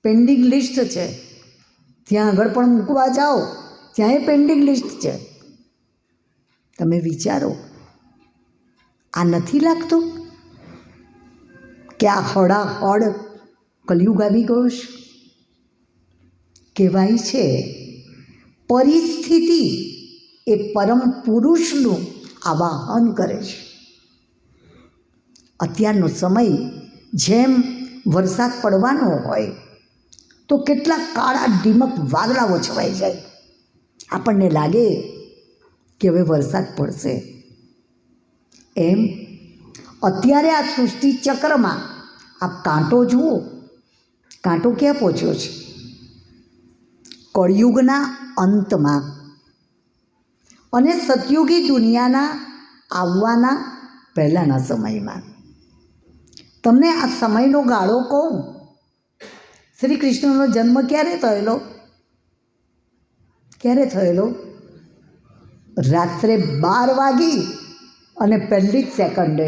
પેન્ડિંગ લિસ્ટ છે. ત્યાં આગળ પણ મૂકવા જાઓ ત્યાંય પેન્ડિંગ લિસ્ટ છે. તમે વિચારો, આ નથી લાગતું કે આ હડાહડ કળિયુગ આવી ગયો છે? કહેવાય છે પરિસ્થિતિ એ પરમ પુરુષનું આવાહન કરે છે. અત્યારનો સમય જેમ વરસાદ પડવાનો હોય તો કેટલા કાળા ડીમક વાદળાઓ છવાઈ જાય, આપણને લાગે કે હવે વરસાદ પડશે. એમ અત્યારે આ સૃષ્ટિ ચક્રમાં આપ કાંટો જુઓ, કાંટો ક્યાં પહોંચ્યો છે? કળિયુગના અંતમાં. અને સતયુગી દુનિયાના આવવાના પહેલાંના સમયમાં. તમને આ સમયનો ગાળો કહું. શ્રી કૃષ્ણનો જન્મ ક્યારે થયેલો? ક્યારે થયેલો? રાત્રે 12 વાગી અને 1 સેકન્ડે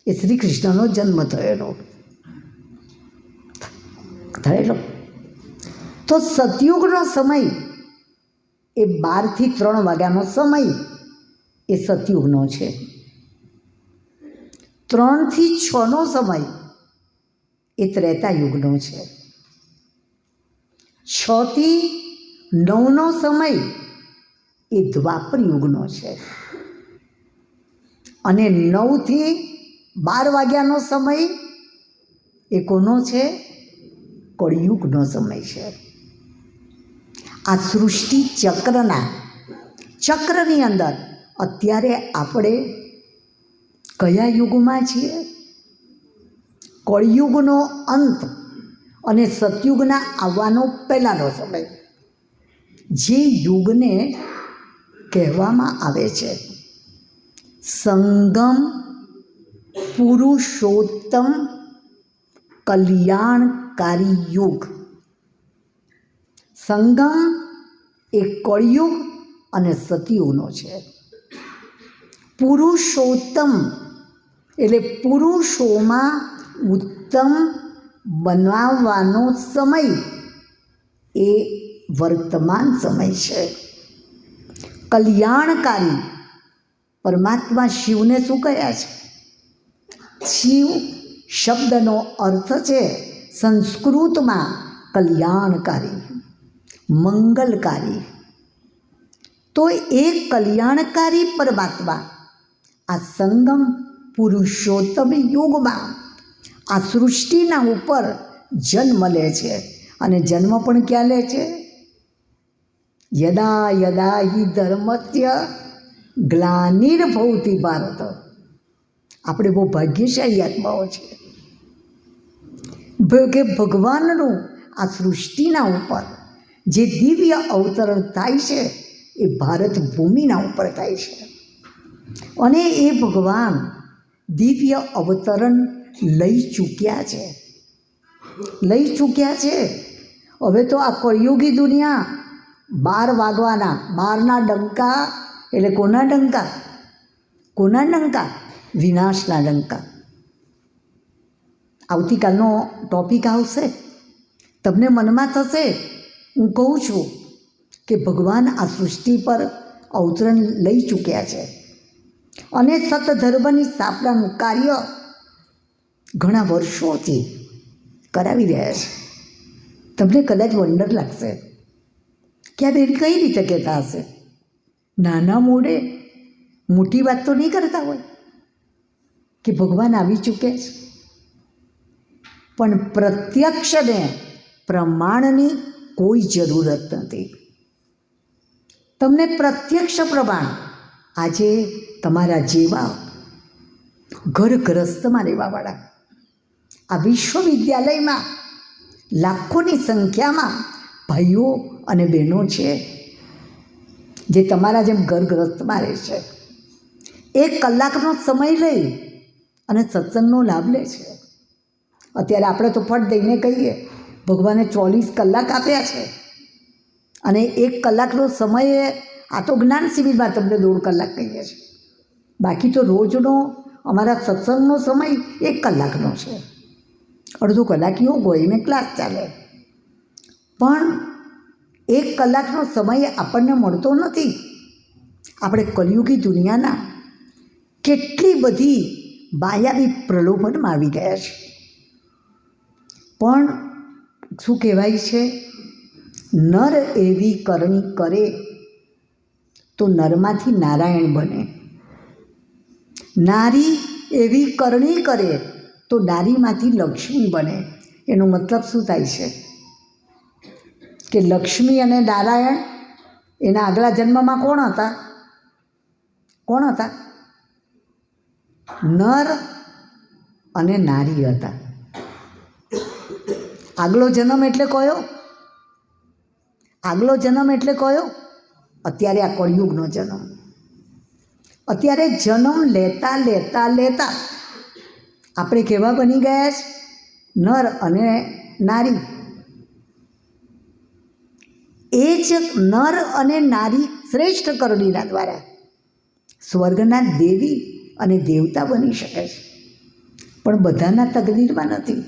એ શ્રી કૃષ્ણનો જન્મ થયેલો. તો સતયુગનો સમય એ 12 થી 3 વાગ્યાનો સમય એ સતયુગનો છે. 3 થી 6નો સમય એ ત્રેતા યુગનો છે. 6 થી 9નો સમય એ દ્વાપર યુગનો છે. અને 9 થી 12 વાગ્યાનો સમય એ કોનો છે? કળિયુગનો સમય છે. આ સૃષ્ટિ ચક્રની અંદર અત્યારે આપણે કયા યુગમાં છીએ? કળિયુગનો અંત અને સતયુગના આવવાનો પહેલાંનો સમય. જે યુગને કહેવામાં આવે છે સંગમ પુરુષોત્તમ કલ્યાણકારી યુગ. સંગમ એ કળિયુગ અને સતયુગનો છે. પુરુષોત્તમ એટલે પુરુષોમાં ઉત્તમ બનાવવાનો સમય એ વર્તમાન સમય છે. કલ્યાણકારી પરમાત્મા શિવને શું કહ્યા છે? શિવ શબ્દનો અર્થ છે સંસ્કૃતમાં કલ્યાણકારી, મંગલકારી. તો એ કલ્યાણકારી પરમાત્મા આ સંગમ પુરુષોત્તમ યુગમાં આ સૃષ્ટિના ઉપર જન્મ લે છે. અને જન્મ પણ ક્યાં લે છે? યદા યદા હિ ધર્મસ્ય ગ્લાનિર્ભવતિ ભારત. આપણે બહુ ભાગ્યશાળી આત્માઓ છે કે ભગવાનનું આ સૃષ્ટિના ઉપર જે દિવ્ય અવતરણ થાય છે એ ભારત ભૂમિના ઉપર થાય છે. અને એ ભગવાન દિવ્ય અવતરણ લઈ ચૂક્યા છે. હવે તો આ કળિયુગી દુનિયા 12 વાગવાના, 12ના ડંકા. એટલે કોના ડંકા? વિનાશના ડંકા. આવતીકાલનો ટોપિક આવશે, તમને મનમાં થશે, હું કહું છું કે ભગવાન આ સૃષ્ટિ પર અવતરણ લઈ ચૂક્યા છે અને સતધર્મની સ્થાપનાનું કાર્ય ઘણા વર્ષોથી કરાવી રહ્યા છે. તમને કદાચ વંડર લાગશે કે આ બેન કઈ રીતે કહેતા હશે? નાના મોઢે મોટી વાત તો નહીં કરતા હોય કે ભગવાન આવી ચૂકે છે. પણ પ્રત્યક્ષને પ્રમાણની કોઈ જરૂરત નથી. તમને પ્રત્યક્ષ પ્રમાણ આજે તમારા જેવા ઘરગ્રસ્તમાં રહેવાવાળા આ વિશ્વવિદ્યાલયમાં લાખોની સંખ્યામાં ભાઈઓ અને બહેનો છે જે તમારા જેમ ઘરગ્રસ્તમાં રહે છે. 1 કલાકનો સમય લઈ અને સત્સંગનો લાભ લે છે. અત્યારે આપણે તો ફટ દઈને કહીએ ભગવાને 24 કલાક આપ્યા છે અને 1 કલાકનો સમય આ તો જ્ઞાન શિબિરમાં તમને 1.5 કલાક કહીએ છીએ. બાકી તો રોજનો અમારા સત્સંગનો સમય 1 કલાકનો છે. અડધો કલાક યોગ હોય ને ક્લાસ ચાલે. પણ 1 કલાકનો સમય આપણને મળતો નથી. આપણે કલિયુગી દુનિયાના કેટલી બધી માયાવી પ્રલોભનમાં આવી ગયા છે. પણ શું કહેવાય છે? નર એવી કરણી કરે તો નરમાંથી નારાયણ બને. નારી એવી કરણી કરે તો નારીમાંથી લક્ષ્મી બને. એનો મતલબ શું થાય છે? કે લક્ષ્મી અને નારાયણ એના આગલા જન્મમાં કોણ હતા? નર અને નારી હતા. આગલો જન્મ એટલે કયો? અત્યારે આ કળિયુગનો જન્મ. અત્યારે જન્મ લેતા આપણે કેવા બની ગયા છે? નર અને નારી. એ જ નર અને નારી શ્રેષ્ઠ કરણીના દ્વારા સ્વર્ગના દેવી અને દેવતા બની શકે છે. પણ બધાના તકદીરમાં નથી.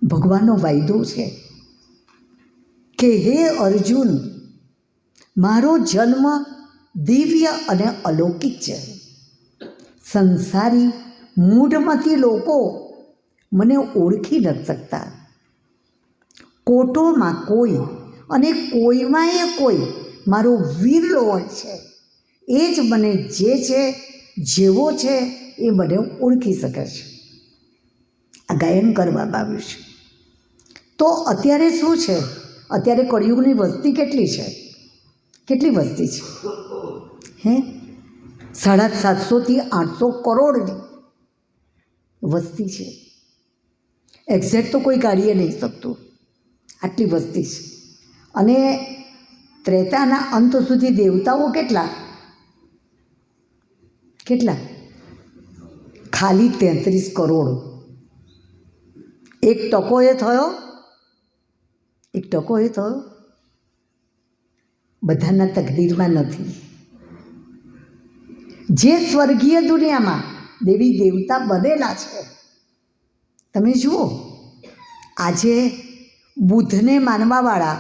ભગવાનનો વાયદો છે કે હે અર્જુન, મારો જન્મ દિવ્ય અને અલૌકિક છે. સંસારી મૂઢમતી લોકો મને ઓળખી નથી શકતા. કોટોમાં કોઈ અને કોઈમાં કોઈ મારો વિરલો હોય છે. એ જ મને જે છે, જેવો છે એ મને ઓળખી શકે છે. આ ગાયન કરવામાં આવ્યું છે. તો અત્યારે શું છે? અત્યારે કળિયુગની વસ્તી કેટલી છે? કેટલી વસ્તી છે? 750 થી 800 કરોડની વસ્તી છે. એક્ઝેક્ટ તો કોઈ કાઢી નહીં શકતું, આટલી વસ્તી છે. અને ત્રેતાના અંત સુધી દેવતાઓ કેટલા? ખાલી 33 કરોડ. 1% એ થયો. બધાના તકદીરમાં નથી. જે સ્વર્ગીય દુનિયામાં દેવી દેવતા બનેલા છે, તમે જુઓ આજે બુદ્ધને માનવાવાળા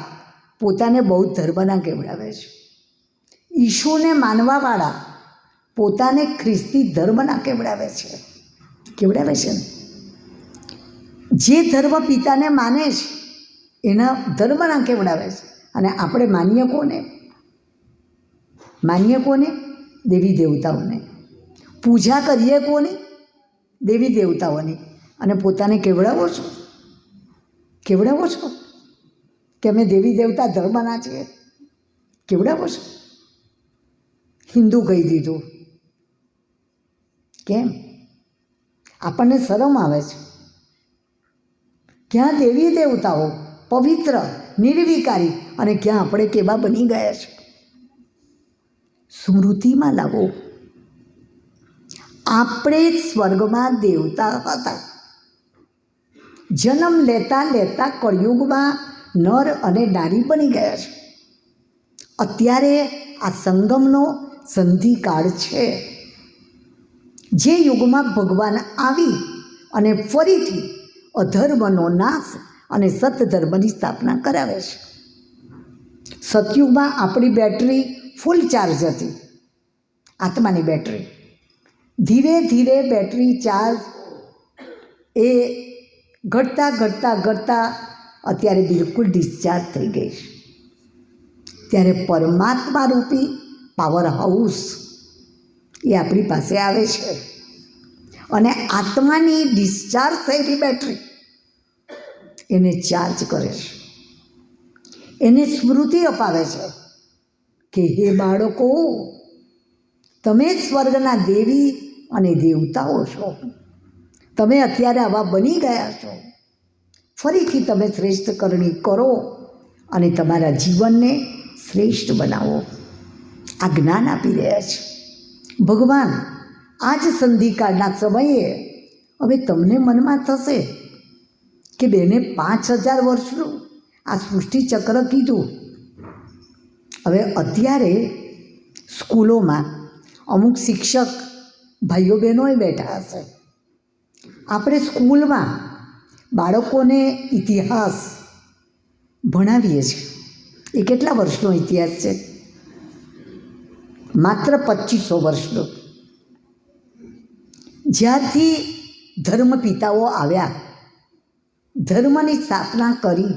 પોતાને બૌદ્ધ ધર્મના કહેવડાવે છે. ઈશુને માનવાવાળા પોતાને ખ્રિસ્તી ધર્મના કેવડાવે છે ને. જે ધર્મ પિતાને માને છે એના ધર્મના કેવડાવે છે. અને આપણે માન્ય કોને? દેવી દેવતાઓને. પૂજા કરીએ કોની? દેવી દેવતાઓની. અને પોતાને કેવડાવો છો કે અમે દેવી દેવતા ધર્મના છીએ? કેવડાવો છો? હિન્દુ કહી દીધું. કેમ? આપણને શરમ આવે છે. ક્યાં દેવી દેવતાઓ પવિત્ર નિર્વિકારી, અને ક્યાં આપણે કેવા બની ગયા છે? સ્મૃતિમાં લાવો. આપણે સ્વર્ગમાં દેવતા હતા. જન્મ લેતા કળિયુગમાં નર અને નારી બની ગયા છે. અત્યારે આ સંગમનો સંધિકાળ છે, જે યુગમાં ભગવાન આવી અને ફરીથી અધર્મનો નાશ અને સતધર્મની સ્થાપના કરાવે છે. સતયુગમાં આપણી બેટરી ફૂલ ચાર્જ હતી, આત્માની બેટરી. ધીરે ધીરે બેટરી ચાર્જ એ ઘટતા અત્યારે બિલકુલ ડિસ્ચાર્જ થઈ ગઈ છે. ત્યારે પરમાત્મા રૂપી પાવર હાઉસ એ આપણી પાસે આવે છે અને આત્માની ડિસ્ચાર્જ થયેલી બેટરી એને ચાર્જ કરે છે, એને સ્મૃતિ અપાવે છે કે હે બાળકો, તમે સ્વર્ગના દેવી અને દેવતાઓ છો. તમે અત્યારે આવા બની ગયા છો. ફરીથી તમે શ્રેષ્ઠ કરણી કરો અને તમારા જીવનને શ્રેષ્ઠ બનાવો. આ જ્ઞાન આપી રહ્યા છે ભગવાન. આ જ સંધિકાળના સમયે હવે તમને મનમાં થશે કે બેને 5000 વર્ષનું આ સૃષ્ટિચક્ર કીધું. હવે અત્યારે સ્કૂલોમાં અમુક શિક્ષક ભાઈઓ બહેનોએ બેઠા હશે. આપણે સ્કૂલમાં બાળકોને ઇતિહાસ ભણાવીએ છીએ. એ કેટલા વર્ષનો ઇતિહાસ છે? માત્ર 2500 વર્ષનો. જ્યારથી ધર્મ પિતાઓ આવ્યા, ધર્મની સ્થાપના કરી,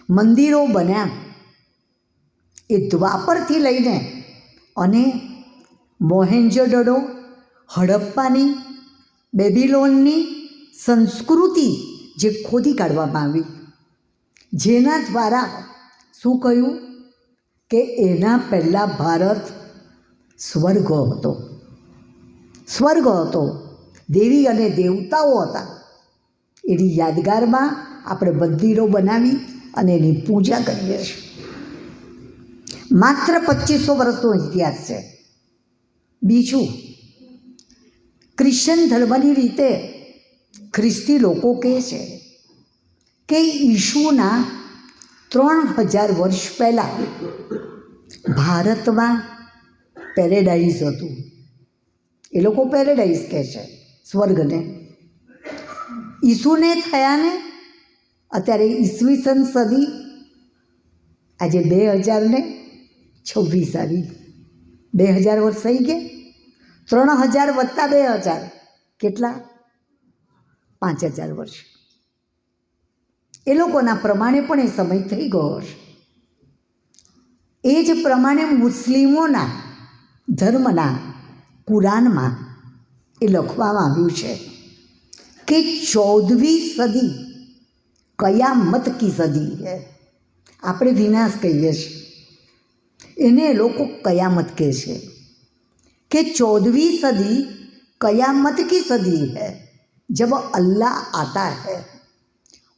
મંદિરો બન્યા, એ દ્વાપરથી લઈને અને મોહેન્જોદડો, હડપ્પાની, બેબીલોનની સંસ્કૃતિ જે ખોદી કાઢવામાં આવી, જેના દ્વારા શું કહ્યું કે એના પહેલાં ભારત સ્વર્ગ હતો, દેવી અને દેવતાઓ હતા. એની યાદગારમાં આપણે મંદિરો બનાવી અને એની પૂજા કરીએ છીએ. માત્ર 2500 વર્ષનો ઇતિહાસ છે. બીજું, ક્રિશ્ચન ધર્મની રીતે ખ્રિસ્તી લોકો કહે છે કે ઈશુના 3000 વર્ષ પહેલાં ભારતમાં પેરેડાઇઝ હતું. એ લોકો પેરેડાઇઝ કહે છે સ્વર્ગને. ઈસુને થયાને અત્યારે ઈસવીસન સદી આજે 2026 આવી. 2000 વર્ષ થઈ ગયા. 3000 વત્તા 2000 કેટલા? 5000 વર્ષ. એ લોકોના પ્રમાણે પણ એ સમય થઈ ગયો છે. એ જ પ્રમાણે મુસ્લિમોના ધર્મના કુરાનમાં એ લખવામાં આવ્યું છે કે 14મી સદી કયામત કી સદી હૈ. આપણે વિનાશ કહીએ છીએ, એને એ લોકો કયામત કહે છે કે 14वीं सदी कयामत की सदी है, जब अल्लाह आता है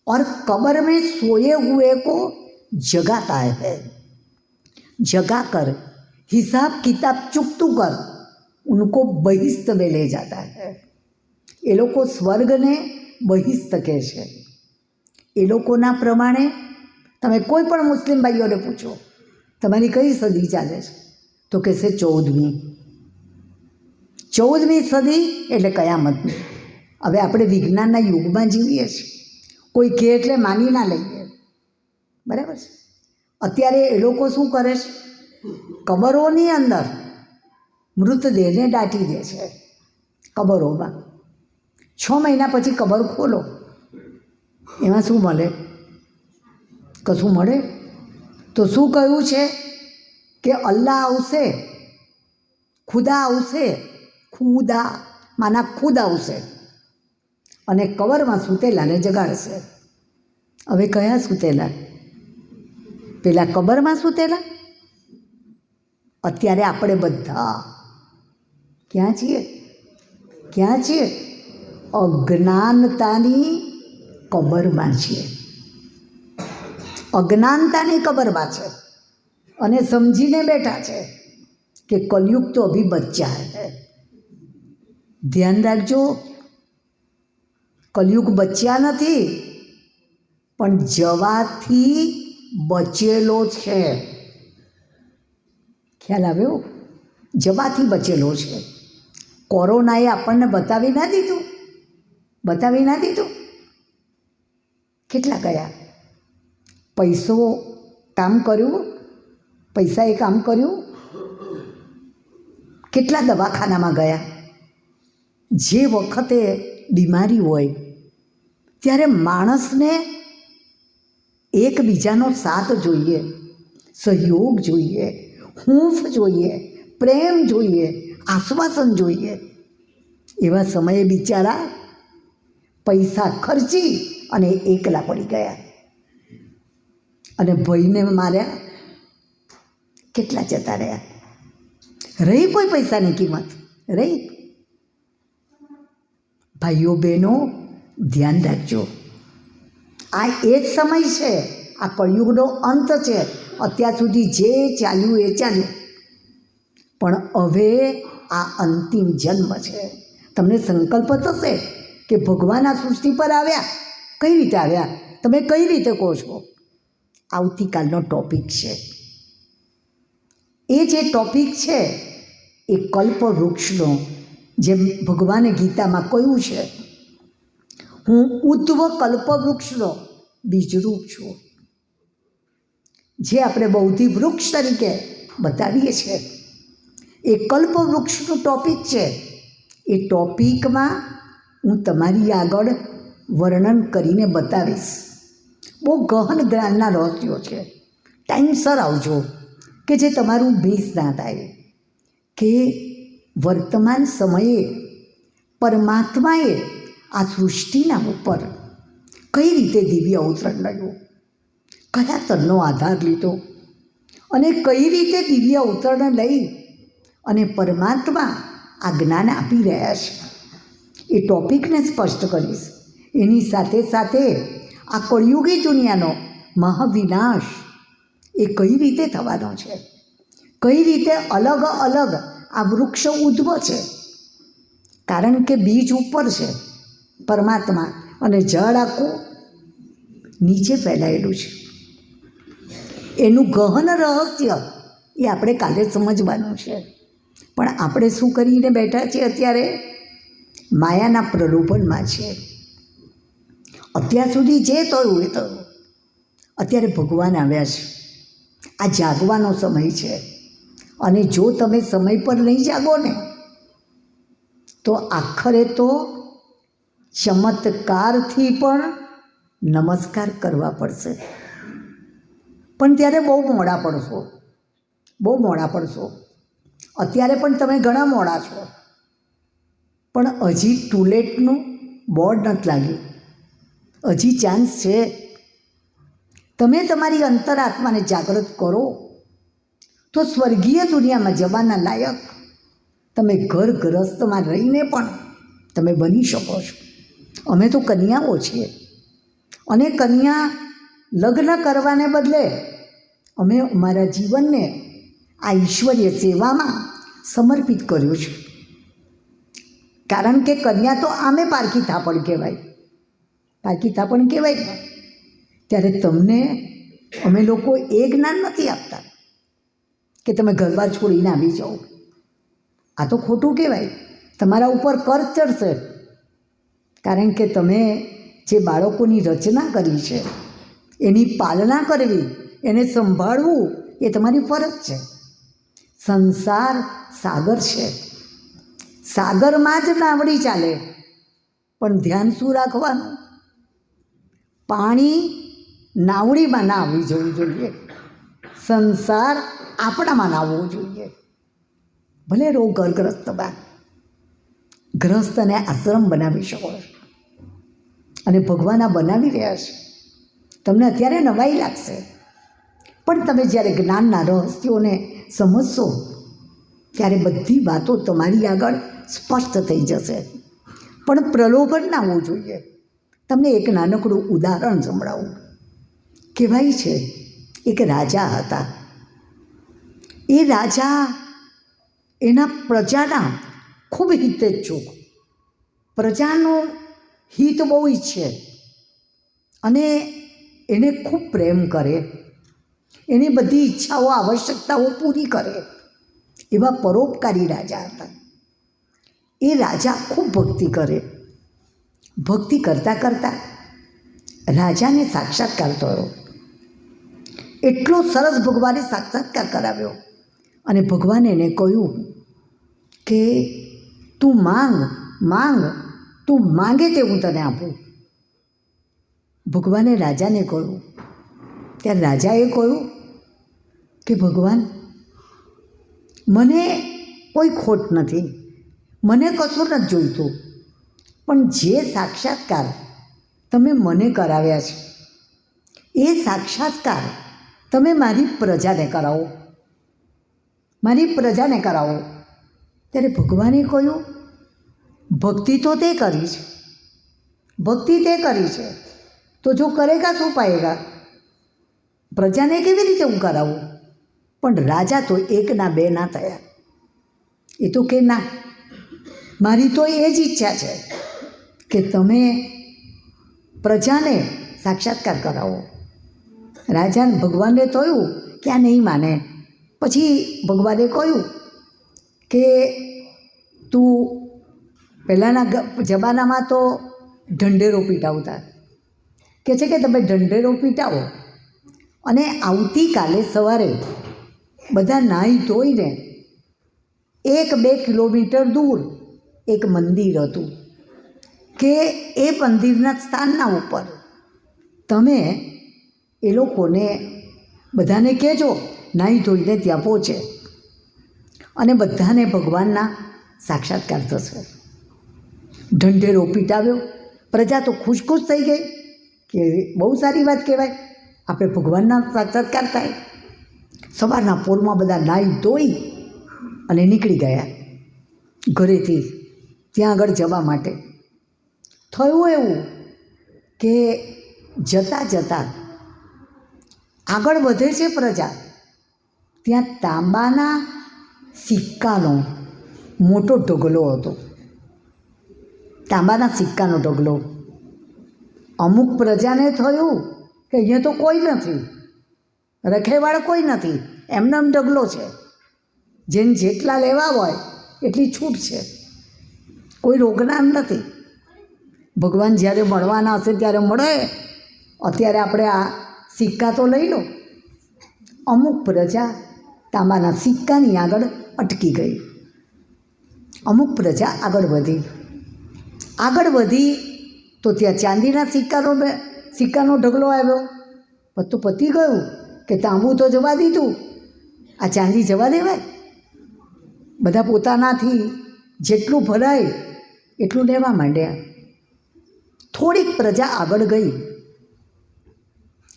और कब्र में सोए हुए को जगाता है, जगाकर हिसाब किताब चुकतू कर उनको बहिश्त में ले जाता है. એ લોકો સ્વર્ગને બહિસ્ત કહે છે. એ લોકોના પ્રમાણે તમે કોઈ પણ મુસ્લિમ ભાઈઓને પૂછો તમારી કઈ સદી ચાલે છે તો કહેશે 14મી સદી એટલે કયામતની. હવે આપણે વિજ્ઞાનના યુગમાં જીવીએ છીએ. કોઈ કહે એટલે માની ના લઈએ, બરાબર છે. અત્યારે એ લોકો શું કરે છે કબરોની અંદર મૃતદેહને દાટી દે છે કબરોમાં. 6 મહિના પછી કબર ખોલો, એમાં શું મળે? કશું મળે? તો શું કહ્યું છે કે અલ્લાહ આવશે, ખુદા આવશે, ખુદા માના ખુદ આવશે અને કબરમાં સૂતેલાને જગાડશે. હવે કયા સૂતેલા? પેલા કબરમાં સૂતેલા? અત્યારે આપણે બધા ક્યાં છીએ? ક્યાં છીએ? અજ્ઞાનતાની કબરમાં છીએ. અજ્ઞાનતાની કબરમાં છે અને સમજીને બેઠા છે કે કલયુગ તો અભી બચ્ચા હૈ. ધ્યાન રાખજો, કલયુગ બચ્યા નથી, પણ જવાથી બચેલો છે. ખ્યાલ આવ્યો? જવાથી બચેલો છે. કોરોનાએ આપણને બતાવી ના દીધું? બતાવી ના દીધું? કેટલા ગયા? પૈસો કામ કર્યું? પૈસાએ કામ કર્યું? કેટલા દવાખાનામાં ગયા? જે વખતે બીમારી હોય ત્યારે માણસને એકબીજાનો સાથ જોઈએ, સહયોગ જોઈએ, હૂંફ જોઈએ, પ્રેમ જોઈએ, આશ્વાસન જોઈએ. એવા સમયે બિચારા પૈસા ખર્ચી અને એકલા પડી ગયા અને ભયને માર્યા. કેટલા જતા રહ્યા? રહી કોઈ પૈસાની કિંમત? રહી? ભાઈઓ બહેનો, ધ્યાન રાખજો. આ એ જ સમય છે, આ કળિયુગનો અંત છે. અત્યાર સુધી જે ચાલ્યું એ ચાલ્યું, પણ હવે આ અંતિમ જન્મ છે. તમને સંકલ્પ થશે કે ભગવાન આ સૃષ્ટિ પર આવ્યા. કઈ રીતે આવ્યા? તમે કઈ રીતે કહો છો? આવતીકાલનો ટોપિક છે. એ જે ટોપિક છે એ કલ્પવૃક્ષનો, જેમ ભગવાને ગીતામાં કહ્યું છે, હું ઉદ્ધવ કલ્પવૃક્ષનો બીજરૂપ છું. જે આપણે બૌદ્ધિ વૃક્ષ તરીકે બતાવીએ છીએ એ કલ્પવૃક્ષનું ટોપિક છે. એ ટોપિકમાં હું તમારી આગળ વર્ણન કરીને બતાવીશ. બહુ ગહન જ્ઞાનના રહસ્યો છે. ટાઈમસર આવજો કે જે તમારું મિસ ના થાય. કે વર્તમાન સમયે પરમાત્માએ આ સૃષ્ટિના ઉપર કઈ રીતે દિવ્ય અવતરણ લયું, કયા તનનો આધાર લીધો અને કઈ રીતે દિવ્ય અવતરણ લઈ અને પરમાત્મા આ જ્ઞાન આપી રહ્યા છે. એ ટોપિકને સ્પષ્ટ કરીશ. એની સાથે સાથે આ કળિયુગી દુનિયાનો મહાવિનાશ એ કઈ રીતે થવાનો છે, કઈ રીતે અલગ અલગ આ વૃક્ષ ઉદ્ભવ છે. કારણ કે બીજ ઉપર છે પરમાત્મા અને જળ આખું નીચે ફેલાયેલું છે. એનું ગહન રહસ્ય એ આપણે કાલે સમજવાનું છે. પણ આપણે શું કરીને બેઠા છીએ અત્યારે? માયાના પ્રલોભનમાં છે. અત્યાર સુધી જે થયું એ થયું. અત્યારે ભગવાન આવ્યા છે. આ જાગવાનો સમય છે અને જો તમે સમય પર નહીં જાગો ને તો આખરે તો ચમત્કારથી પણ નમસ્કાર કરવા પડશે. પણ ત્યારે બહુ મોડા પડશો, બહુ મોડા પડશો. અત્યારે પણ તમે ઘણા મોડા છો, પણ હજી ટુલેટનું બોર્ડ નથી લાગ્યું. હજી ચાન્સ છે. તમે તમારી અંતરાત્માને જાગૃત કરો તો સ્વર્ગીય દુનિયામાં જવાના લાયક તમે ઘર ગ્રસ્તમાં રહીને પણ તમે બની શકો છો. અમે તો કન્યાઓ છીએ અને કન્યા લગ્ન કરવાને બદલે અમે અમારા જીવનને આ ઈશ્વરીય સેવામાં સમર્પિત કર્યું છે. કારણ કે કન્યા તો આમે પારકી થાપણ કહેવાય, પારકી થાપણ કહેવાય ને. ત્યારે તમને અમે લોકો એ જ્ઞાન નથી આપતા કે તમે ઘરબાર છોડીને આવી જાઓ. આ તો ખોટું કહેવાય. તમારા ઉપર કર ચડશે. કારણ કે તમે જે બાળકોની રચના કરી છે એની પાલના કરવી, એને સંભાળવું એ તમારી ફરજ છે. સંસાર સાગર છે, સાગરમાં જ નાવડી ચાલે, પણ ધ્યાન શું રાખવાનું? પાણી નાવડીમાં ના આવવી જોઈએ, સંસાર આપણામાં ના આવવો જોઈએ. ભલે રોગગ્રસ્તમાં ગ્રસ્તને આશ્રમ બનાવી શકો છો, અને ભગવાન આ બનાવી રહ્યા છે. તમને અત્યારે નવાઈ લાગશે, પણ તમે જ્યારે જ્ઞાનના રહસ્યોને સમજશો ત્યારે બધી વાતો તમારી આગળ સ્પષ્ટ થઈ જશે. પણ પ્રલોભન ના હોવું જોઈએ. તમને એક નાનકડું ઉદાહરણ સંભળાવું. કહેવાય છે એક રાજા હતા. એ રાજા એના પ્રજાના ખૂબ હિતેચ્છુક, પ્રજાનું હિત બહુ ઈચ્છે અને એને ખૂબ પ્રેમ કરે, એની બધી ઈચ્છાઓ આવશ્યકતાઓ પૂરી કરે એવા પરોપકારી રાજા હતા. એ રાજા ખૂબ ભક્તિ કરે. ભક્તિ કરતાં કરતાં રાજાને સાક્ષાત્કાર થયો. એટલો સરસ ભગવાને સાક્ષાત્કાર કરાવ્યો અને ભગવાને એને કહ્યું કે તું માંગ માંગ, તું માંગે તે હું તને આપું. ભગવાને રાજાને કહ્યું. ત્યારે રાજાએ કહ્યું કે ભગવાન, મને કોઈ ખોટ નથી, મને કશું નથી જોઈતું, પણ જે સાક્ષાત્કાર તમે મને કરાવ્યા છે એ સાક્ષાત્કાર તમે મારી પ્રજાને કરાવો, મારી પ્રજાને કરાવો. ત્યારે ભગવાને કહ્યું, ભક્તિ તો તે કરી છે, ભક્તિ તે કરી છે, તો જો કરેગા શું પાએગા? પ્રજાને કેવી રીતે હું કરાવું? પણ રાજા તો એકના બે ના થયા. એ તો કે ના, મારી તો એ જ ઈચ્છા છે કે તમે પ્રજાને સાક્ષાત્કાર કરાવો. રાજાને ભગવાનને થયું કે આ નહીં માને. પછી ભગવાને કહ્યું કે તું, પહેલાંના જમાનામાં તો ઢંઢેરો પીટાવતા, કે છે કે તમે ઢંઢેરો પીટાવો અને આવતીકાલે સવારે બધા નાહી ધોઈને 1-2 કિલોમીટર દૂર એક મંદિર હતું, કે એ મંદિરના સ્થાનના ઉપર તમે એ લોકોને બધાને કહેજો નાહી ધોઈને ત્યાં પહોંચે અને બધાને ભગવાનના સાક્ષાત્કાર થશે. ઢંઢેરો પીટાવ્યો. પ્રજા તો ખુશ થઈ ગઈ કે બહુ સારી વાત કહેવાય, આપણે ભગવાનના સાક્ષાત્કાર થાય. સવારના પોરમાં બધા નાહી ધોઈ અને નીકળી ગયા ઘરેથી ત્યાં આગળ જવા માટે. થયું એવું કે જતાં જતાં આગળ વધે છે પ્રજા, ત્યાં તાંબાના સિક્કાનો મોટો ઢગલો હતો. તાંબાના સિક્કાનો ઢગલો. અમુક પ્રજાને થયું કે અહીંયા તો કોઈ નથી, રખેવાળ કોઈ નથી, એમને એમ ઢગલો છે, જેને જેટલા લેવા હોય એટલી છૂટ છે, કોઈ રોકનાર નથી. ભગવાન જ્યારે મળવાના હશે ત્યારે મળે, અત્યારે આપણે આ સિક્કા તો લઈ લો. અમુક પ્રજા તાંબાના સિક્કાની આગળ અટકી ગઈ. અમુક પ્રજા આગળ વધી તો ત્યાં ચાંદીના સિક્કાનો ઢગલો આવ્યો. તો પતી ગયું કે તાંબુ તો જવા દીધું, આ ચાંદી જવા દેવાય? બધા પોતાનાથી જેટલું ભરાય એટલું લેવા માંડ્યા. થોડીક પ્રજા આગળ ગઈ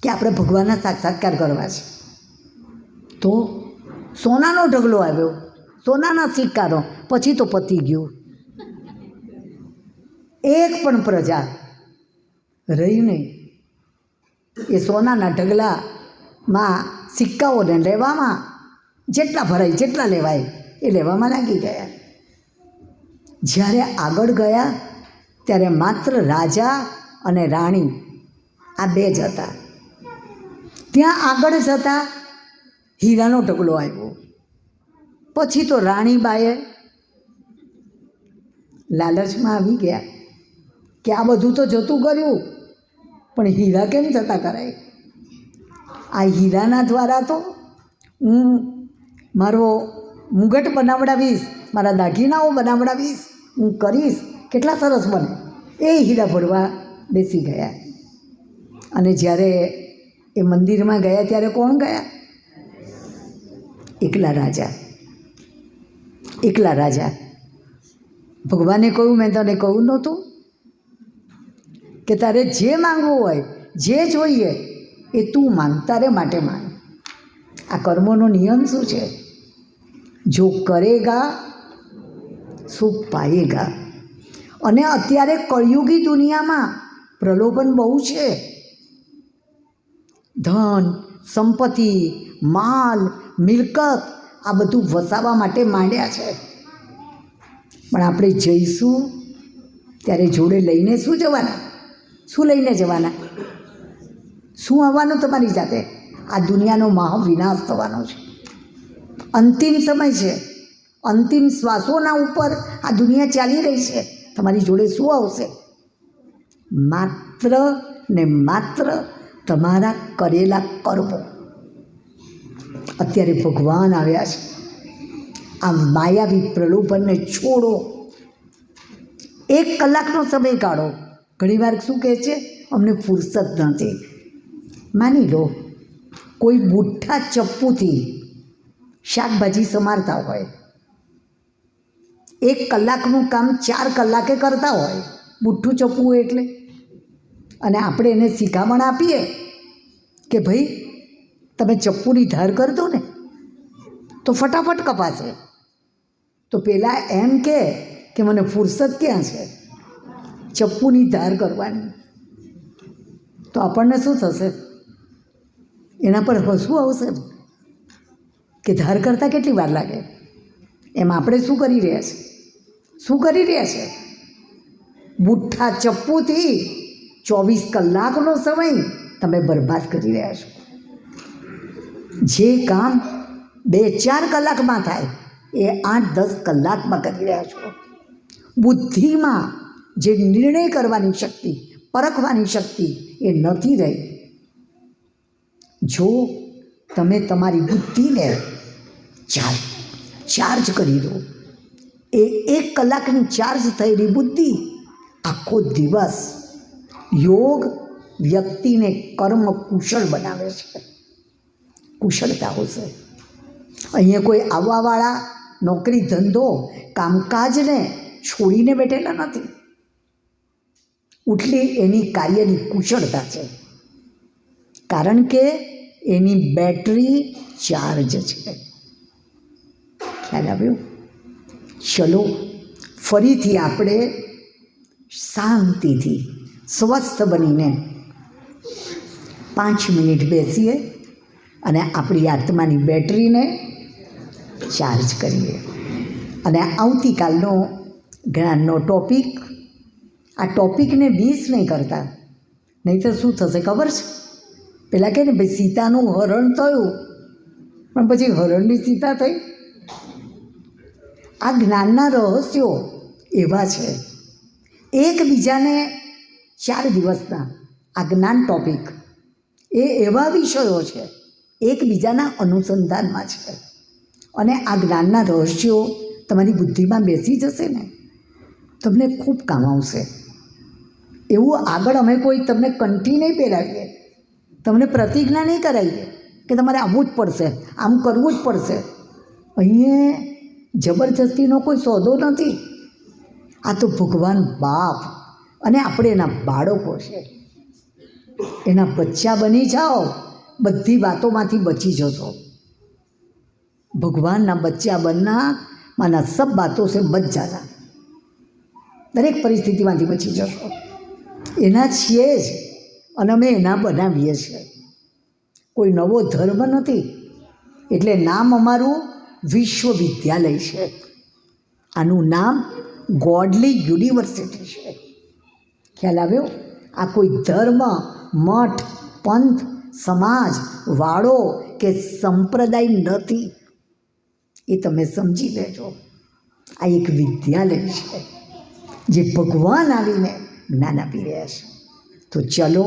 કે આપણે ભગવાનના સાક્ષાત્કાર કરવા છે, તો સોનાનો ઢગલો આવ્યો, સોનાના સિક્કાનો. પછી તો પતી ગયું. એક પણ પ્રજા રહી નહીં. એ સોનાના ઢગલામાં સિક્કાઓને લેવામાં, જેટલા ભરાય જેટલા લેવાય એ લેવામાં લાગી ગયા. જ્યારે આગળ ગયા ત્યારે માત્ર રાજા અને રાણી આ બે જ હતા. ત્યાં આગળ જતાં હીરાનો ઢગલો આવ્યો. પછી તો રાણીબાએ લાલચમાં આવી ગયા કે આ બધું તો જતું કર્યું, પણ હીરા કેમ જતા કરાય? આ હીરાના દ્વારા તો હું મારો મુગટ બનાવડાવીશ, મારા દાગીનાઓ બનાવડાવીશ, હું કરીશ, કેટલા સરસ બને. એ હીરા ભરવા બેસી ગયા. અને જ્યારે એ મંદિરમાં ગયા ત્યારે કોણ ગયા? એકલા રાજા. એકલા રાજા. ભગવાને કહ્યું, મેં તને કહ્યું નહોતું કે તારે જે માંગવું હોય, જે જોઈએ એ તું માંગ, તારે માટે માંગ. આ કર્મોનો નિયમ શું છે? જો કરેગા સો પાએગા. અને અત્યારે કળિયુગી દુનિયામાં પ્રલોભન બહુ છે. ધન, સંપત્તિ, માલ, મિલકત આ બધું વસાવવા માટે માંડ્યા છે. પણ આપણે જઈશું ત્યારે જોડે લઈને શું જવાના? શું લઈને જવાના? શું આવવાનું તમારી જાતે? આ દુનિયાનો મહાવિનાશ થવાનો છે. અંતિમ સમય છે. અંતિમ શ્વાસોના ઉપર આ દુનિયા ચાલી રહી છે. તમારી જોડે શું આવશે? માત્ર ને માત્ર તમારા કરેલા કર્મો. અત્યારે ભગવાન આવ્યા છે. આ માયાવી પ્રલોભનને છોડો. 1 કલાકનો સમય કાઢો. ઘણીવાર શું કહે છે? અમને ફુરસત નથી. માની લો કોઈ બુઠ્ઠા ચપ્પુથી શાકભાજી સમારતા હોય, 1 કલાકનું કામ 4 કલાકે કરતા હોય, બુઠ્ઠું ચપ્પુ એટલે. અને આપણે એને શિખામણ આપીએ કે ભાઈ તમે ચપ્પુની ધાર કરી દો ને તો ફટાફટ કપાશે. તો પેલા એમ કે મને ફુરસત ક્યાં છે ચપ્પુની ધાર કરવાની? તો આપણને શું થશે? એના પર હસવું આવશે કે ધાર કરતાં કેટલી વાર લાગે. એમ આપણે શું કરી રહ્યા છે? શું કરી રહ્યા છે? બુઠ્ઠા ચપ્પુથી 24 કલાકનો સમય તમે બરબાદ કરી રહ્યા છો. જે કામ 2-4 કલાકમાં થાય એ 8-10 કલાકમાં કરી રહ્યા છો. બુદ્ધિમાં જે નિર્ણય કરવાની શક્તિ, પરખવાની શક્તિ એ નથી રહી. જો તમે તમારી બુદ્ધિને ચાર્જ કરી દો, એ 1 કલાકની ચાર્જ થયેલી બુદ્ધિ આખો દિવસ યોગ વ્યક્તિને કર્મ કુશળ બનાવે છે. કુશળતા હશે. અહીંયા કોઈ આવવાવાળા નોકરી ધંધો કામકાજને છોડીને બેઠેલા નથી. ઉઠલી એની કાર્યની કુશળતા છે. કારણ કે એની બેટરી ચાર્જ છે. ખ્યાલ આવ્યો? ચલો ફરીથી આપણે શાંતિથી સ્વસ્થ બનીને 5 મિનિટ બેસીએ અને આપણી આત્માની બેટરીને ચાર્જ કરીએ. અને આવતીકાલનો જ્ઞાનનો ટૉપિક, આ ટૉપિકને મિસ નહીં કરતા. નહીંતર શું થશે ખબર છે? પેલા કહે ને ભાઈ સીતાનું હરણ થયું, પણ પછી હરણની સીતા થઈ. આ જ્ઞાનના રહસ્યો એવા છે. એકબીજાને 4 દિવસના આ જ્ઞાન ટૉપિક એ એવા વિષયો છે એકબીજાના અનુસંધાનમાં છે. અને આ જ્ઞાનના રહસ્યો તમારી બુદ્ધિમાં બેસી જશે ને તમને ખૂબ કામ આવશે. એવું આગળ અમે કોઈ તમને કંઠી નહીં પહેરાવીએ, તમને પ્રતિજ્ઞા નહીં કરાવીએ કે તમારે આવવું જ પડશે, આમ કરવું જ પડશે. અહીંયા જબરજસ્તીનો કોઈ સોદો નથી. આ તો ભગવાન બાપ અને આપણે એના બાળકો છે. એના બચ્ચા બની જાઓ, બધી વાતોમાંથી બચી જશો. ભગવાનના બચ્ચા બનના માના સબ બાતો સે બચ જાના. દરેક પરિસ્થિતિમાંથી બચી જશો. એના છીએ જ અને અમે એના બનાવીએ છીએ. કોઈ નવો ધર્મ નથી. એટલે નામ અમારું વિશ્વવિદ્યાલય છે. આનું નામ ગોડલી યુનિવર્સિટી છે. ખ્યાલ આવ્યો? આ કોઈ ધર્મ, મઠ, પંથ, સમાજ, વાળો કે સંપ્રદાય નથી. એ તમે સમજી લેજો. આ એક વિદ્યાલય છે જે ભગવાન આવીને જ્ઞાન આપી રહ્યા છે. તો ચલો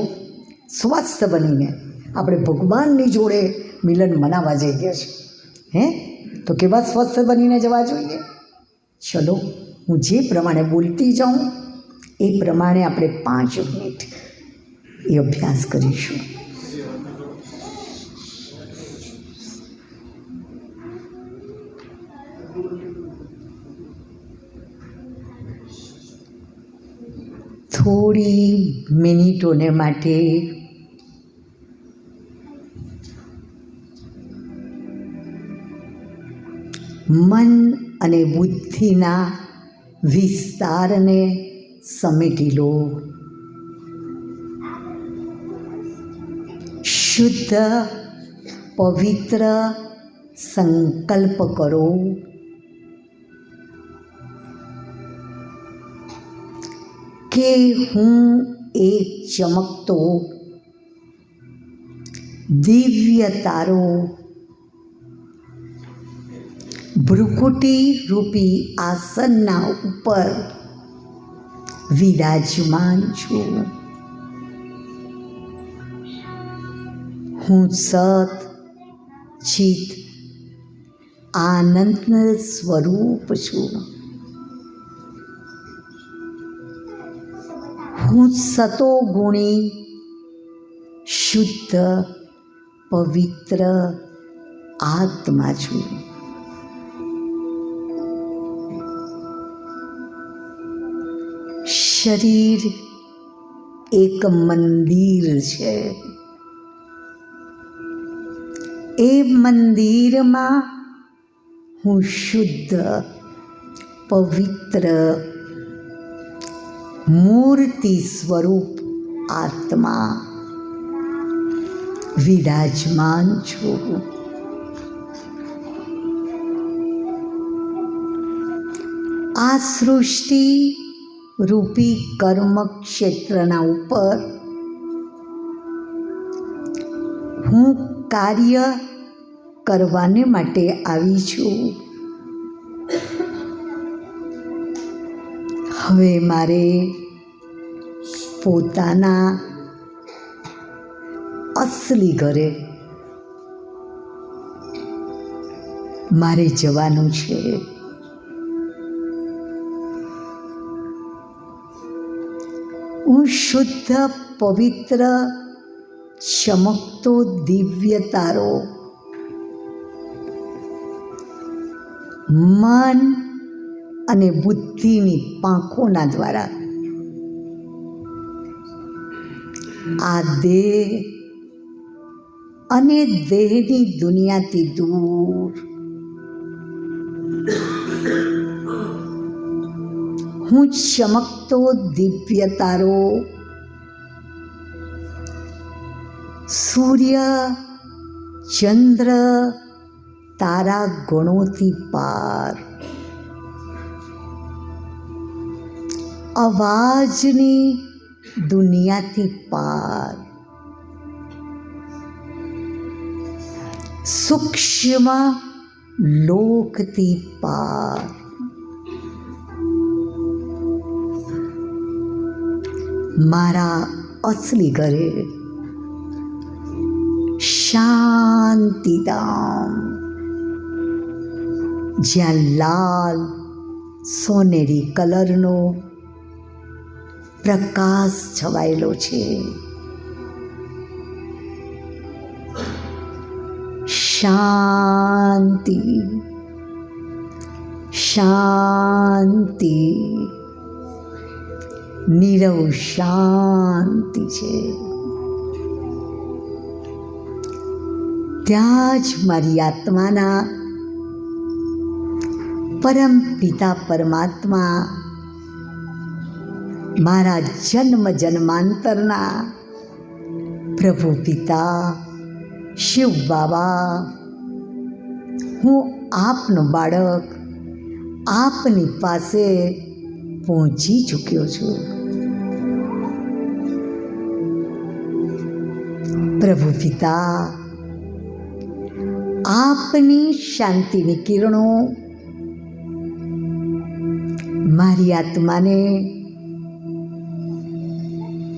સ્વસ્થ બનીને આપણે ભગવાનની જોડે મિલન મનાવવા જઈએ છીએ. હે? તો કેવા સ્વસ્થ બનીને જવા જોઈએ. ચલો, હું જે પ્રમાણે બોલતી જાઉં એ પ્રમાણે આપણે 5 મિનિટ એ અભ્યાસ કરીશું. થોડી મિનિટોને માટે મન અને બુદ્ધિના વિસ્તારને સમેટી લો. શુદ્ધ પવિત્ર સંકલ્પ કરો કે હું એક ચમકતો દિવ્ય તારો ભ્રુકુટી રૂપી આસનના ઉપર વિરાજમાન છું. હું સત ચિત આનંદ સ્વરૂપ છું. હું સતોગુણી શુદ્ધ પવિત્ર આત્મા છું. શરીર એક મંદિર છે. એ મંદિરમાં હું શુદ્ધ પવિત્ર મૂર્તિ સ્વરૂપ આત્મા વિરાજમાન છું. આ સૃષ્ટિ રૂપી કર્મ ક્ષેત્રના ઉપર હું કાર્ય કરવાને માટે આવી છું. હવે મારે પોતાના અસલી ઘરે મારે જવાનું છે. હું શુદ્ધ પવિત્ર ચમકતો દિવ્ય તારો મન અને બુદ્ધિની પાંખોના દ્વારા આ દેહ અને દેહની દુનિયાથી દૂર હું ચમકતો દિવ્ય તારો સૂર્ય ચંદ્ર તારા ગણોથી પાર અવાજની દુનિયાથી પાર સૂક્ષ્મ લોકથી પાર મારા અસલી ઘરે શાંતિધામ જ્યાં લાલ સોનેરી કલરનો પ્રકાશ છવાયેલો છે. શાંતિ શાંતિ નીરવ શાંતિ છે. ત્યાં જ મારી આત્માના પરમ પિતા પરમાત્મા મારા જન્મ જન્માંતરના પ્રભુ પિતા શિવ બાબા હું આપનો બાળક આપની પાસે પહોંચી ચૂક્યો છું. પ્રભુ પિતા આપની શાંતિની કિરણો મારી આત્માને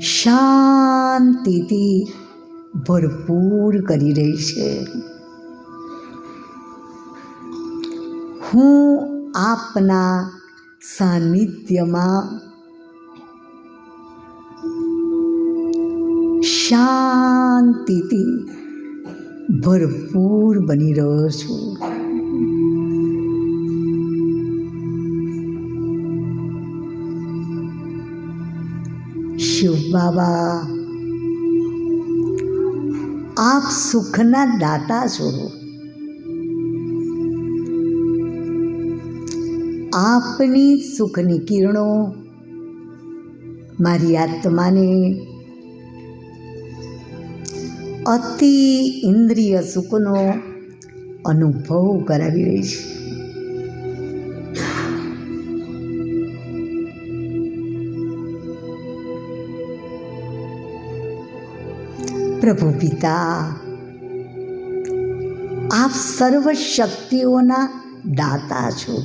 શાંતિથી ભરપૂર કરી રહી છે. હું આપના સાનિધ્યમાં શાંતિથી ભરપૂર બની રહ્યો છું. શિવ બાબા, આપ સુખના દાતા છો. આપની સુખની કિરણો મારી આત્માને અતિ ઇન્દ્રિય સુખનો અનુભવ કરાવી રહી છે. પ્રભુ પિતા, આપ સર્વ શક્તિઓના દાતા છો.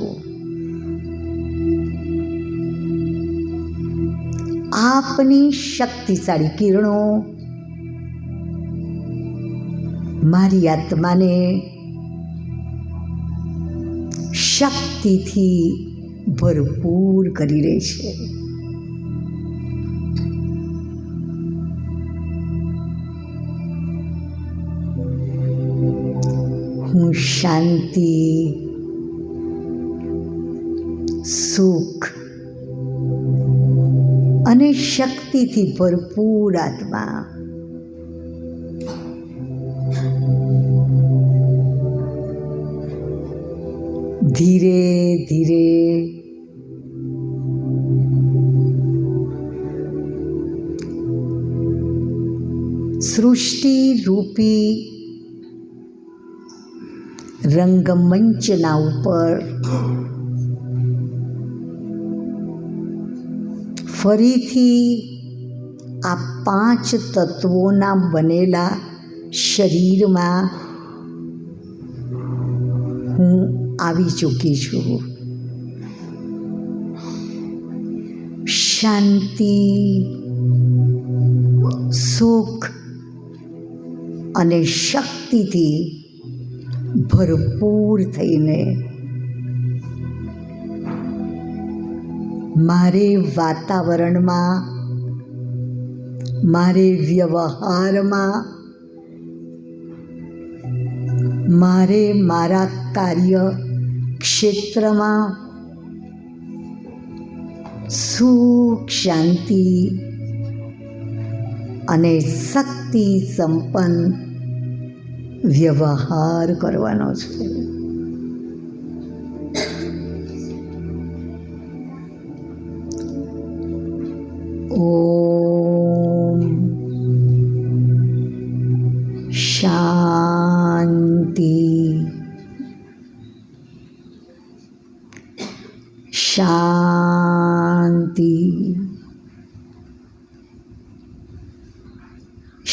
આપની શક્તિશાળી કિરણો મારી આત્માને શક્તિથી ભરપૂર કરી રહી છે. હું શાંતિ, સુખ અને શક્તિથી ભરપૂર આત્મા ધીરે ધીરે સૃષ્ટિ રૂપી રંગમંચના ઉપર ફરીથી આ 5 તત્વોના બનેલા શરીરમાં હું આવી ચૂકી છું. શાંતિ, સુખ અને શક્તિથી ભરપૂર થઈને મારે વાતાવરણમાં, મારે વ્યવહારમાં, મારે મારા કાર્ય ક્ષેત્રમાં સુખ, શાંતિ અને શક્તિ સંપન્ન વ્યવહાર કરવાનો છે. ઓમ શાંતિ શાંતિ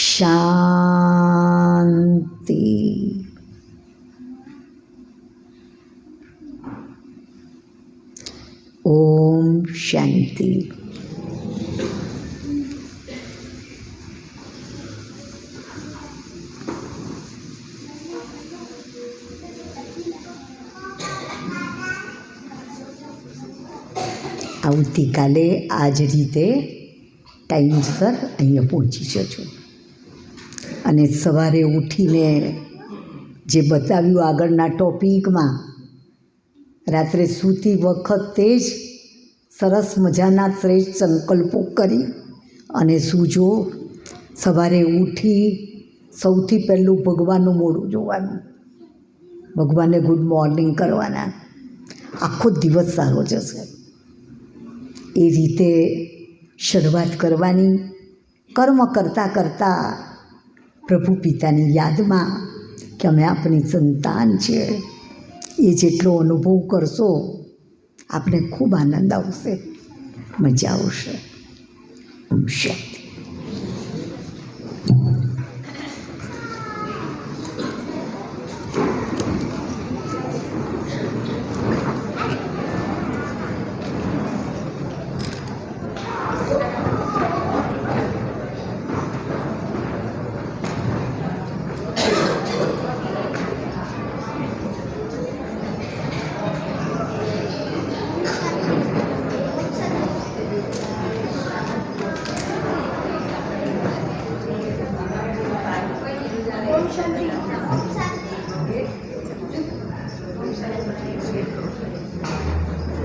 શાંતિ. ઓમ શાંતિ. આવતીકાલે આ જ રીતે ટાઈમસર અહીંયા પહોંચી જજો. અને સવારે ઉઠીને જે બતાવ્યું આગળના ટોપિકમાં, રાત્રે સૂતી વખતે જ સરસ મજાના શ્રેષ્ઠ સંકલ્પો કરી અને સૂજો. સવારે ઉઠી સૌથી પહેલું ભગવાનનું મોઢું જોવાનું, ભગવાનને ગુડ મોર્નિંગ કરવાના. આખો દિવસ સારો જશે. એ રીતે શરૂઆત કરવાની. કર્મ કરતાં કરતાં પ્રભુ પિતાની યાદમાં કે અમે આપણી સંતાન છે એ જેટલો અનુભવ કરશો આપણે ખૂબ આનંદ આવશે, મજા આવશે. શાંતિ.